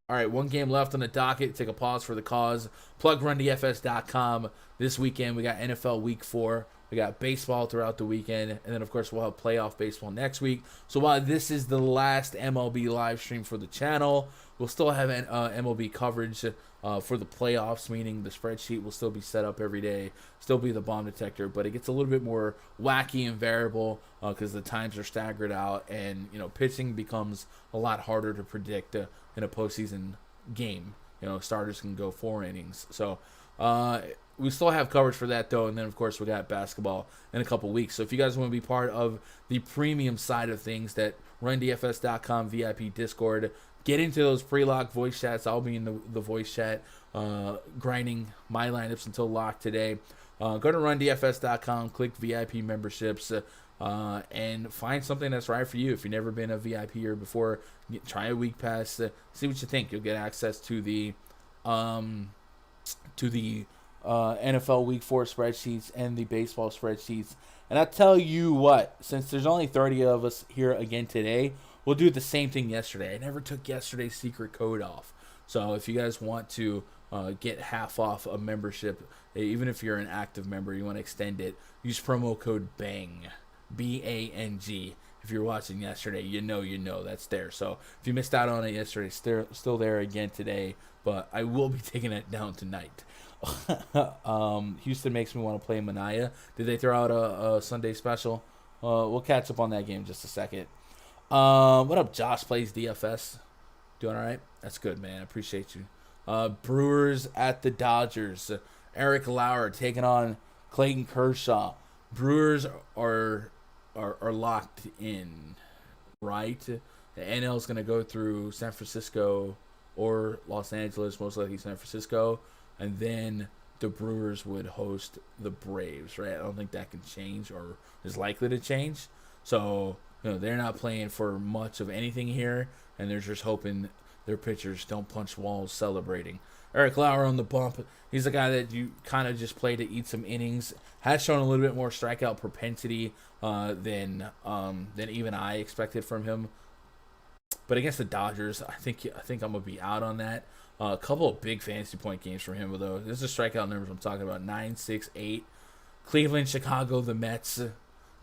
Speaker 1: right, one game left on the docket. Take a pause for the cause. Plug RunDFS.com. This weekend we got NFL Week 4. We got baseball throughout the weekend, and then, of course, we'll have playoff baseball next week. So while this is the last MLB live stream for the channel, we'll still have MLB coverage for the playoffs, meaning the spreadsheet will still be set up every day, still be the bomb detector, but it gets a little bit more wacky and variable because the times are staggered out, and pitching becomes a lot harder to predict in a postseason game. Starters can go 4 innings. So we still have coverage for that, though, and then, of course, we got basketball in a couple weeks. So if you guys want to be part of the premium side of things, that RunDFS.com VIP Discord, get into those pre-lock voice chats. I'll be in the voice chat grinding my lineups until lock today. Go to RunDFS.com, click VIP memberships, and find something that's right for you. If you've never been a VIPer before, try a week pass, see what you think. You'll get access to the NFL Week 4 spreadsheets and the baseball spreadsheets. And I tell you what, since there's only 30 of us here again today, we'll do the same thing yesterday. I never took yesterday's secret code off. So if you guys want to get half off a membership, even if you're an active member, you want to extend it, use promo code BANG, BANG. If you're watching yesterday, you know that's there. So if you missed out on it yesterday, still there again today, but I will be taking it down tonight. Houston makes me want to play Manaya. Did they throw out a Sunday special? We'll catch up on that game in just a second. What up, Josh Plays DFS? Doing all right? That's good, man. I appreciate you. Brewers at the Dodgers. Eric Lauer taking on Clayton Kershaw. Brewers are locked in, right? The NL is going to go through San Francisco or Los Angeles, most likely San Francisco, and then the Brewers would host the Braves, right? I don't think that can change or is likely to change. So, they're not playing for much of anything here, and they're just hoping their pitchers don't punch walls celebrating. Eric Lauer on the bump. He's a guy that you kind of just play to eat some innings. Has shown a little bit more strikeout propensity than even I expected from him. But against the Dodgers, I think I'm gonna be out on that. A couple of big fantasy point games for him, though. This is the strikeout numbers I'm talking about: 9, 6, 8. Cleveland, Chicago, the Mets.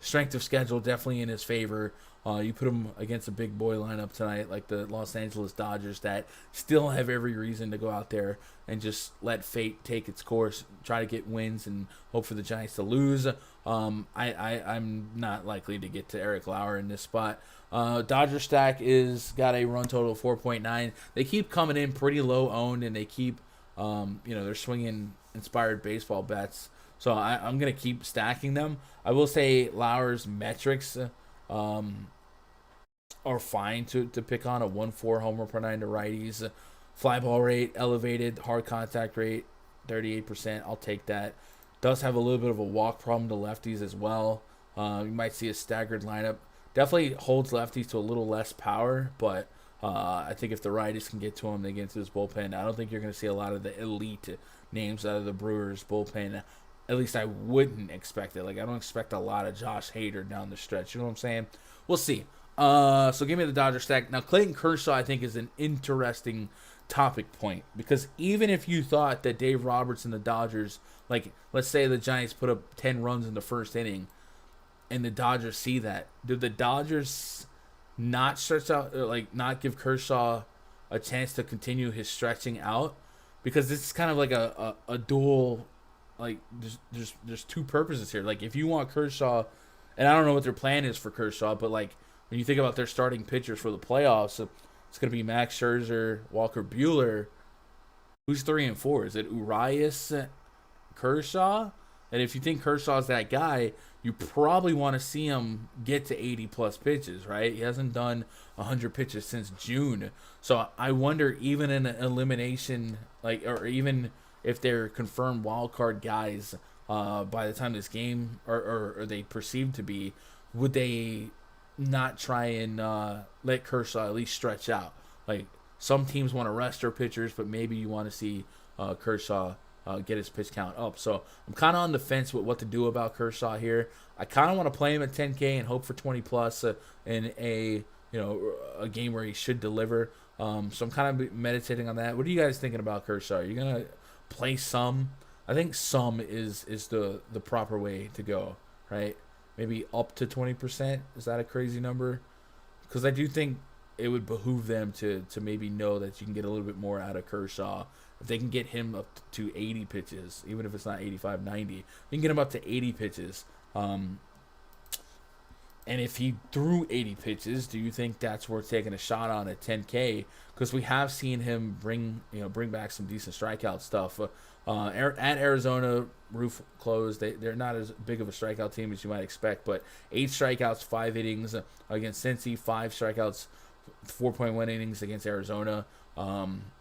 Speaker 1: Strength of schedule definitely in his favor. You put him against a big boy lineup tonight, like the Los Angeles Dodgers, that still have every reason to go out there and just let fate take its course, try to get wins, and hope for the Giants to lose. I'm not likely to get to Eric Lauer in this spot. Dodger stack is got a run total of 4.9. They keep coming in pretty low owned, and they keep, they're swinging inspired baseball bets. So I'm going to keep stacking them. I will say Lauer's metrics are fine to pick on. A 1.4 homer per 9 to righties. Fly ball rate, elevated. Hard contact rate, 38%. I'll take that. Does have a little bit of a walk problem to lefties as well. You might see a staggered lineup. Definitely holds lefties to a little less power, but I think if the righties can get to him, they get into his bullpen. I don't think you're going to see a lot of the elite names out of the Brewers bullpen. At least I wouldn't expect it. Like, I don't expect a lot of Josh Hader down the stretch. You know what I'm saying? We'll see. So give me the Dodger stack. Now, Clayton Kershaw, I think, is an interesting topic point. Because even if you thought that Dave Roberts and the Dodgers, like, let's say the Giants put up 10 runs in the first inning, and the Dodgers see that, do the Dodgers not stretch out, or, like, not give Kershaw a chance to continue his stretching out? Because this is kind of like a dual... Like, there's two purposes here. Like, if you want Kershaw, and I don't know what their plan is for Kershaw, but, like, when you think about their starting pitchers for the playoffs, it's going to be Max Scherzer, Walker Buehler. Who's 3 and 4? Is it Urias, Kershaw? And if you think Kershaw's that guy, you probably want to see him get to 80-plus pitches, right? He hasn't done 100 pitches since June. So I wonder, even in an elimination, like, or even... if they're confirmed wild card guys by the time this game or they perceived to be, would they not try and let Kershaw at least stretch out? Like, some teams want to rest their pitchers, but maybe you want to see Kershaw get his pitch count up. So I'm kind of on the fence with what to do about Kershaw here. I kind of want to play him at 10K and hope for 20 plus in a game where he should deliver. So I'm kind of meditating on that. What are you guys thinking about Kershaw? Are you gonna play some? I think some is the proper way to go, right? Maybe up to 20%. Is that a crazy number? Because I do think it would behoove them to maybe know that you can get a little bit more out of Kershaw. If they can get him up to 80 pitches, even if it's not 85, 90, you can get him up to 80 pitches. And if he threw 80 pitches, do you think that's worth taking a shot on at 10K? Because we have seen him bring back some decent strikeout stuff. At Arizona, roof closed. They're not as big of a strikeout team as you might expect, but 8 strikeouts, 5 innings against Cincy, 5 strikeouts, 4.1 innings against Arizona.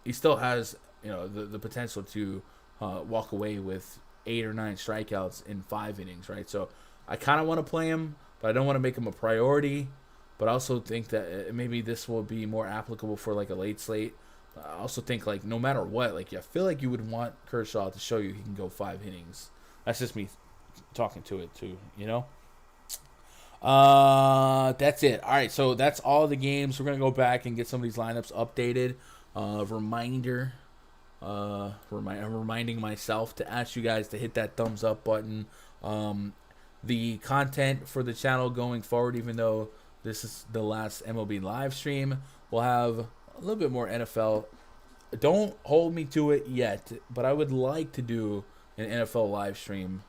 Speaker 1: He still has the potential to walk away with 8 or 9 strikeouts in 5 innings, right? So I kind of want to play him, but I don't want to make him a priority. But I also think that maybe this will be more applicable for like a late slate. I also think, like, no matter what, like, I feel like you would want Kershaw to show you he can go 5 innings. That's just me talking to it too, That's it. All right, so that's all the games. We're gonna go back and get some of these lineups updated. Reminding myself to ask you guys to hit that thumbs up button. The content for the channel going forward, even though this is the last MLB live stream, we'll have a little bit more NFL. Don't hold me to it yet, but I would like to do an NFL live stream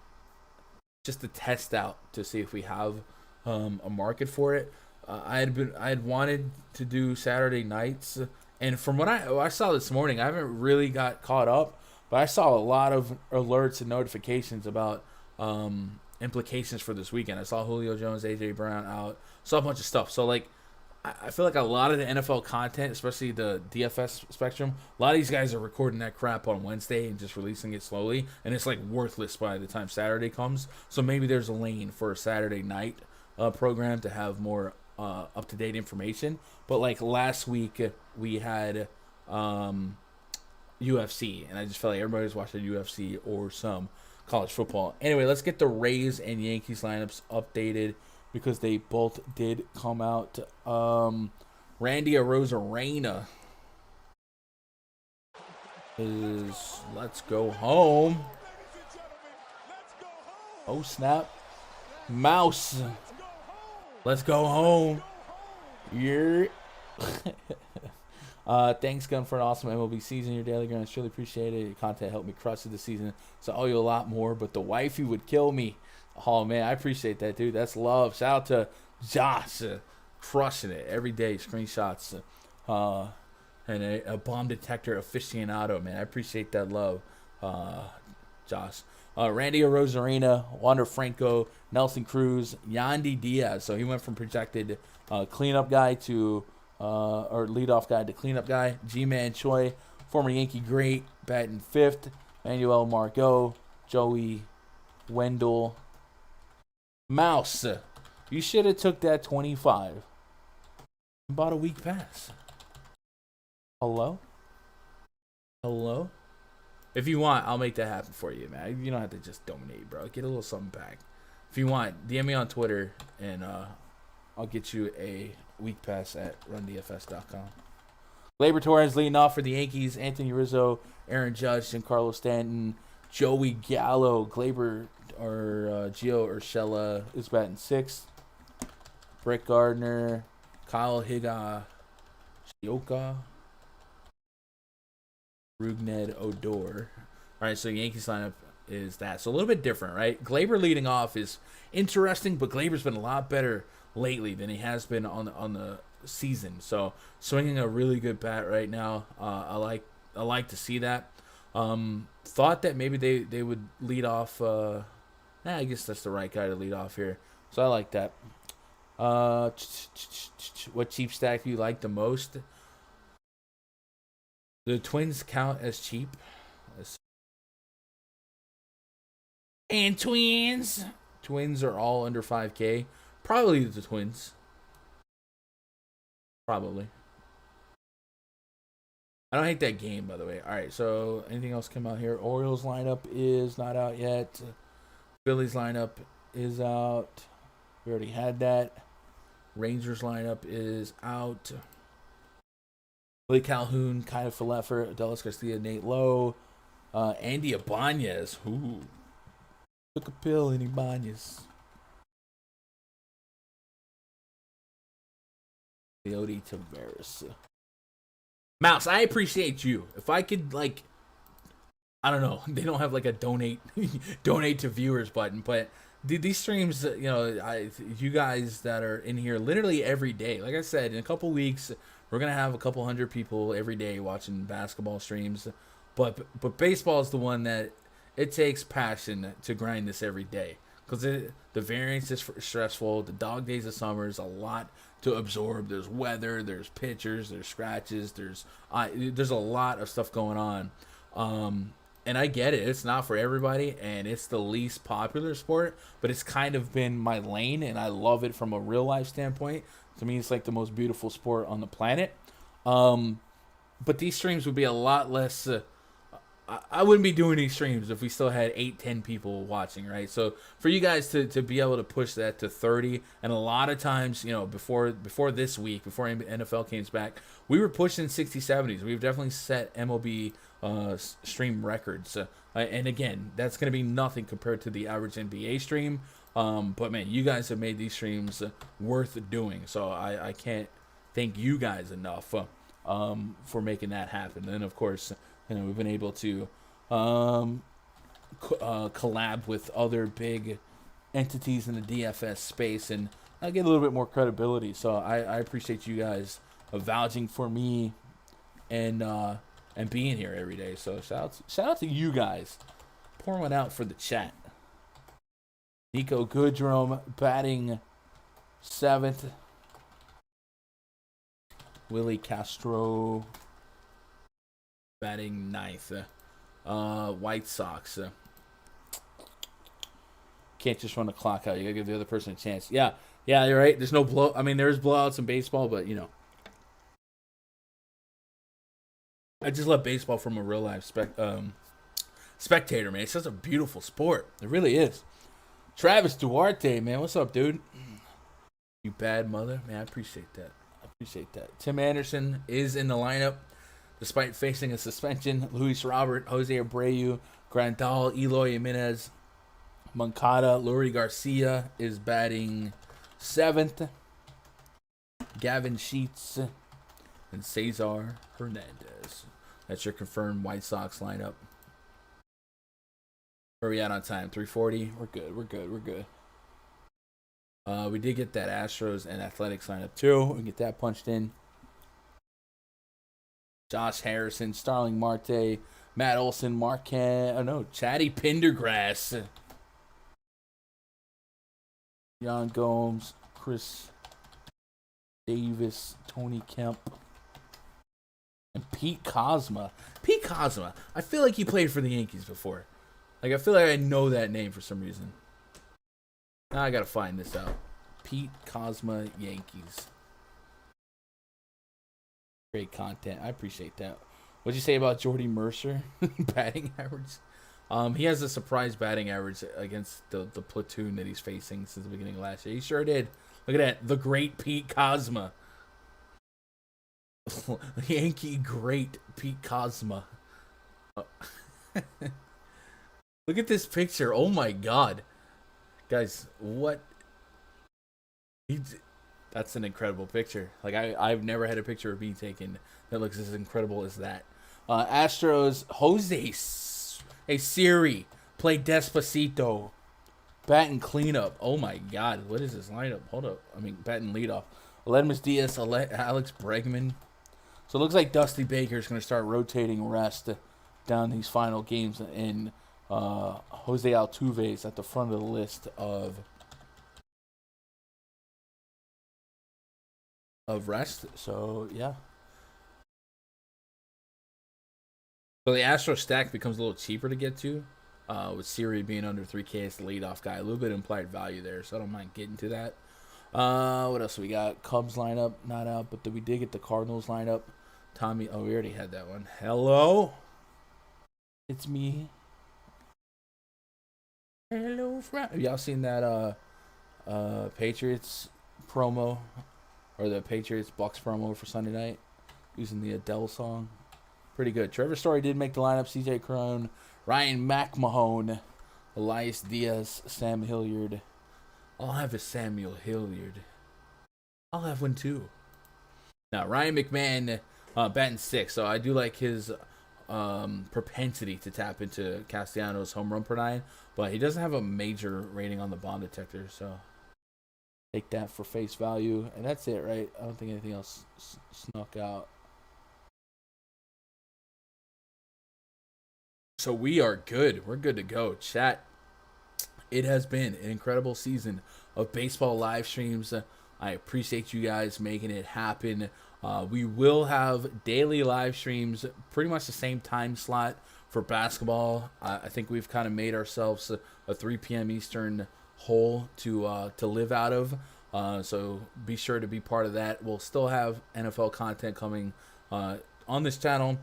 Speaker 1: just to test out to see if we have a market for it. I had wanted to do Saturday nights, and from what I saw this morning, I haven't really got caught up, but I saw a lot of alerts and notifications about implications for this weekend. I saw Julio Jones, AJ Brown out, saw a bunch of stuff. So, like, I feel like a lot of the NFL content, especially the DFS spectrum, a lot of these guys are recording that crap on Wednesday and just releasing it slowly, and it's like worthless by the time Saturday comes. So maybe there's a lane for a Saturday night program to have more up to date information. But like last week, we had UFC, and I just felt like everybody was watching UFC or some college football. Anyway, let's get the Rays and Yankees lineups updated, because they both did come out. Randy Arozarena is let's go home. Oh, snap. Mouse. Let's go home. Yeah. Thanks, Gun, for an awesome MLB season. Your daily grind, surely appreciate it. Your content helped me crush it this season, so I owe you a lot more, but the wifey would kill me. Oh, man, I appreciate that, dude. That's love. Shout out to Josh, crushing it every day. Screenshots and a bomb detector aficionado, man. I appreciate that love, Josh. Randy Arozarena, Wander Franco, Nelson Cruz, Yandy Diaz. So he went from projected cleanup guy to or leadoff guy to cleanup guy. G-Man Choi, former Yankee great, batting fifth. Manuel Margot, Joey Wendell. Mouse, you should have took that 25 and bought a week pass. Hello? If you want, I'll make that happen for you, man. You don't have to just donate, bro. Get a little something back. If you want, DM me on Twitter, and I'll get you a week pass at rundfs.com. Gleyber Torres leading off for the Yankees. Anthony Rizzo, Aaron Judge, Giancarlo Stanton, Joey Gallo. Gleyber or Gio Urshela is batting sixth. Brett Gardner, Kyle Higashioka, Rugned Odor. All right, so Yankees lineup is that. So a little bit different, right? Gleyber leading off is interesting, but Gleyber's been a lot better lately than he has been on the season. So swinging a really good bat right now. I like to see that. Thought that maybe they would lead off. I guess that's the right guy to lead off here. So I like that. What cheap stack do you like the most? The Twins count as cheap. And Twins are all under 5K. Probably the Twins. Probably. I don't hate that game, by the way. All right, so anything else come out here? Orioles lineup is not out yet. Phillies lineup is out. We already had that. Rangers lineup is out. Willie Calhoun, kind of for Leffer, Adelis Garcia, Nate Lowe, Andy Ibanez. Ooh. Took a pill in Ibanez. Leody Tavares. Mouse, I appreciate you. If I could, like, I don't know. They don't have like a donate to viewers button, but these streams, you know, you guys that are in here literally every day. Like I said, in a couple weeks, we're gonna have a couple hundred people every day watching basketball streams. But baseball is the one that it takes passion to grind this every day, because the variance is stressful. The dog days of summer is a lot to absorb. There's weather, there's pitchers, there's scratches, there's a lot of stuff going on. And I get it. It's not for everybody, and it's the least popular sport, but it's kind of been my lane, and I love it from a real life standpoint. To me, it's like the most beautiful sport on the planet. But these streams would be a lot less. I wouldn't be doing these streams if we still had 8-10 people watching, right? So for you guys to be able to push that to 30, and a lot of times, you know, before this week, before NFL came back, we were pushing 60s, 70s. We've definitely set MLB stream records. And again, that's going to be nothing compared to the average NBA stream. But man, you guys have made these streams worth doing. So I can't thank you guys enough for making that happen. And of course, you know, we've been able to collab with other big entities in the DFS space and get a little bit more credibility. So I appreciate you guys vouching for me and being here every day. So shout out to you guys. Pour one out for the chat. Nico Goodrum batting seventh. Willie Castro batting ninth. White Sox. Can't just run the clock out. You gotta give the other person a chance. Yeah, you're right. There's no blow. I mean, there's blowouts in baseball, but you know, I just love baseball from a real life spectator, man. It's such a beautiful sport. It really is. Travis Duarte, man, what's up, dude? You bad mother, man. I appreciate that. Tim Anderson is in the lineup despite facing a suspension. Luis Robert, Jose Abreu, Grandal, Eloy Jimenez, Moncada, Leury Garcia is batting seventh. Gavin Sheets and Cesar Hernandez. That's your confirmed White Sox lineup. Where are we at on time? 3:40. We're good. We did get that Astros and Athletics lineup too. We can get that punched in. Josh Harrison, Starling Marte, Matt Olson, Chatty Pendergrass, Jan Gomes, Chris Davis, Tony Kemp, and Pete Kozma. I feel like he played for the Yankees before. Like, I feel like I know that name for some reason. Now I gotta find this out. Pete Kozma, Yankees. Great content. I appreciate that. What'd you say about Jordy Mercer? Batting average? He has a surprise batting average against the platoon that he's facing since the beginning of last year. He sure did. Look at that. The great Pete Kozma. Yankee great Pete Kozma. Look at this picture. Oh my God. Guys, what? That's an incredible picture. Like, I've never had a picture of me taken that looks as incredible as that. Astros, Siri play Despacito. Batting cleanup. Oh my God. What is this lineup? Hold up. Batting leadoff. Aledmus Diaz, Alex Bregman. So it looks like Dusty Baker is going to start rotating rest down these final games, and Jose Altuve is at the front of the list of rest. So yeah. So the Astro stack becomes a little cheaper to get to, with Siri being under 3K as the leadoff guy. A little bit of implied value there, so I don't mind getting to that. What else we got? Cubs lineup, not out, but we did get the Cardinals lineup. Tommy, we already had that one. Hello? It's me. Hello, friend. Have y'all seen that Patriots promo, or the Patriots Bucks promo for Sunday night using the Adele song? Pretty good. Trevor Story did make the lineup. CJ Cron, Ryan McMahon, Elias Diaz, Sam Hilliard. I'll have a Samuel Hilliard. I'll have one too. Now, Ryan McMahon batting sixth, so I do like his propensity to tap into Castellanos' home run per nine, but he doesn't have a major rating on the bomb detector, so take that for face value. And that's it, right? I don't think anything else snuck out. So we are good. We're good to go. Chat, it has been an incredible season of baseball live streams. I appreciate you guys making it happen. We will have daily live streams, pretty much the same time slot for basketball. I think we've kind of made ourselves a 3 p.m. Eastern hole to live out of. So be sure to be part of that. We'll still have NFL content coming on this channel.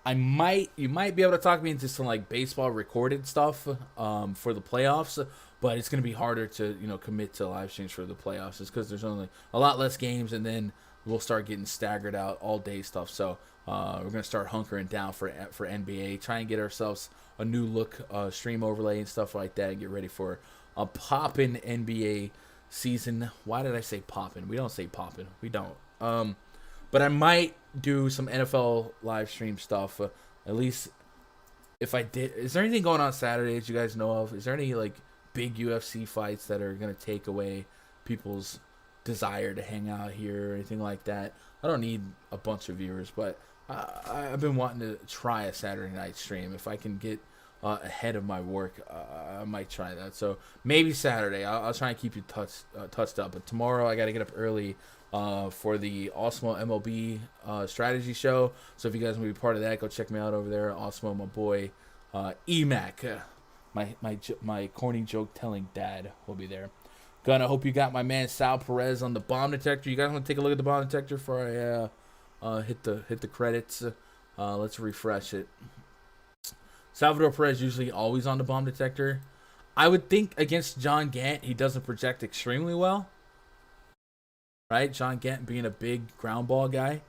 Speaker 1: You might be able to talk me into some like baseball recorded stuff for the playoffs, but it's going to be harder to commit to live streams for the playoffs, just because there's only a lot less games, and then we'll start getting staggered out all day stuff. So we're going to start hunkering down for NBA, try and get ourselves a new look stream overlay and stuff like that, and get ready for a poppin' NBA season. Why did I say poppin'? We don't say poppin'. We don't. But I might do some NFL live stream stuff. At least if I did. Is there anything going on Saturday that you guys know of? Is there any like big UFC fights that are going to take away people's desire to hang out here or anything like that? I don't need a bunch of viewers, but I've been wanting to try a Saturday night stream. If I can get ahead of my work, I might try that. So maybe Saturday. I'll try and keep you touched up. But tomorrow I got to get up early for the Osmo MLB strategy show. So if you guys want to be part of that, go check me out over there. Osmo, my boy, EMAC, my corny joke telling dad will be there. Gonna hope you got my man Sal Perez on the bomb detector. You guys want to take a look at the bomb detector before I hit the credits? Let's refresh it. Salvador Perez usually always on the bomb detector. I would think against John Gant, he doesn't project extremely well. Right? John Gant being a big ground ball guy.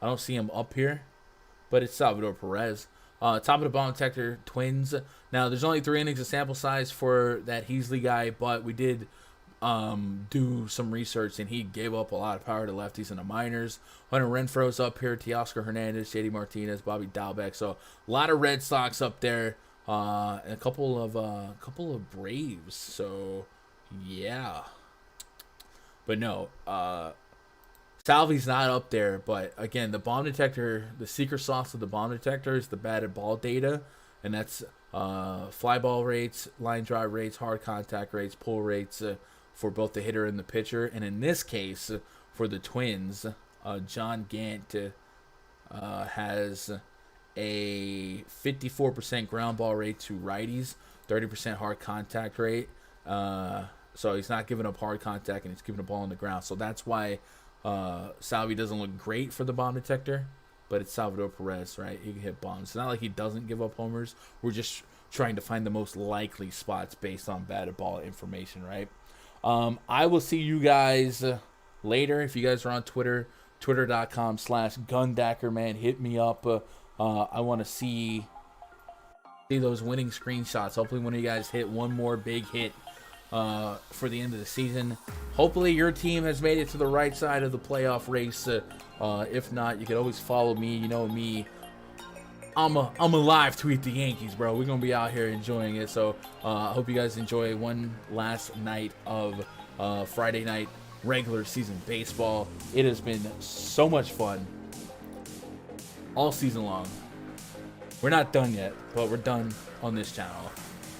Speaker 1: I don't see him up here. But it's Salvador Perez. Top of the bomb detector, Twins. Now, there's only 3 innings of sample size for that Heasley guy, but we did do some research, and he gave up a lot of power to lefties in the minors. Hunter Renfroe's up here, Teoscar Hernandez, JD Martinez, Bobby Dalbec. So a lot of Red Sox up there, and a couple of Braves. So yeah, but no, Salvi's not up there. But again, the bomb detector, the secret sauce of the bomb detector is the batted ball data, and that's fly ball rates, line drive rates, hard contact rates, pull rates. For both the hitter and the pitcher. And in this case, for the Twins, John Gant has a 54% ground ball rate to righties, 30% hard contact rate. So he's not giving up hard contact, and he's giving the ball on the ground. So that's why Salvi doesn't look great for the bomb detector, but it's Salvador Perez, right? He can hit bombs. It's not like he doesn't give up homers. We're just trying to find the most likely spots based on batted ball information, right? I will see you guys later. If you guys are on Twitter, twitter.com/Gundacker, man, hit me up. I want to see those winning screenshots. Hopefully one of you guys hit one more big hit for the end of the season. Hopefully your team has made it to the right side of the playoff race. If not, you can always follow me. You know me. I'm a live tweet the Yankees, bro. We're going to be out here enjoying it. So I hope you guys enjoy one last night of Friday night regular season baseball. It has been so much fun all season long. We're not done yet, but we're done on this channel.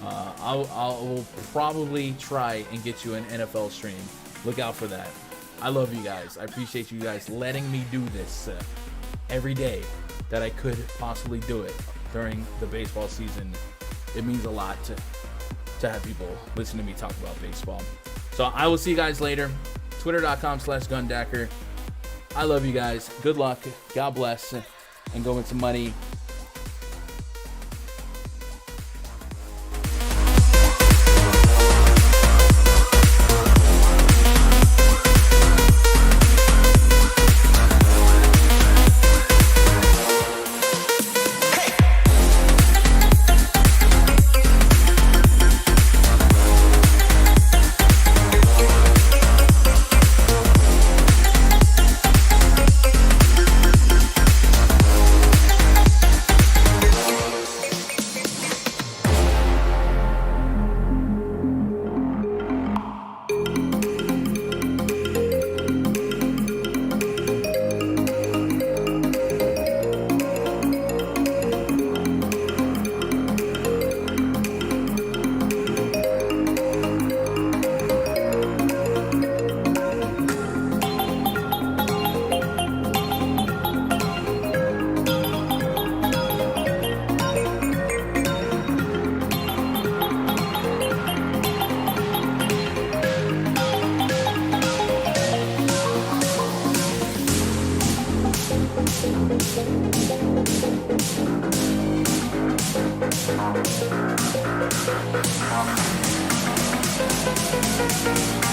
Speaker 1: I will probably try and get you an NFL stream. Look out for that. I love you guys. I appreciate you guys letting me do this every day that I could possibly do it during the baseball season. It means a lot to have people listen to me talk about baseball. So I will see you guys later. Twitter.com/Gundacker. I love you guys. Good luck. God bless. And go win some money.
Speaker 2: Thank you.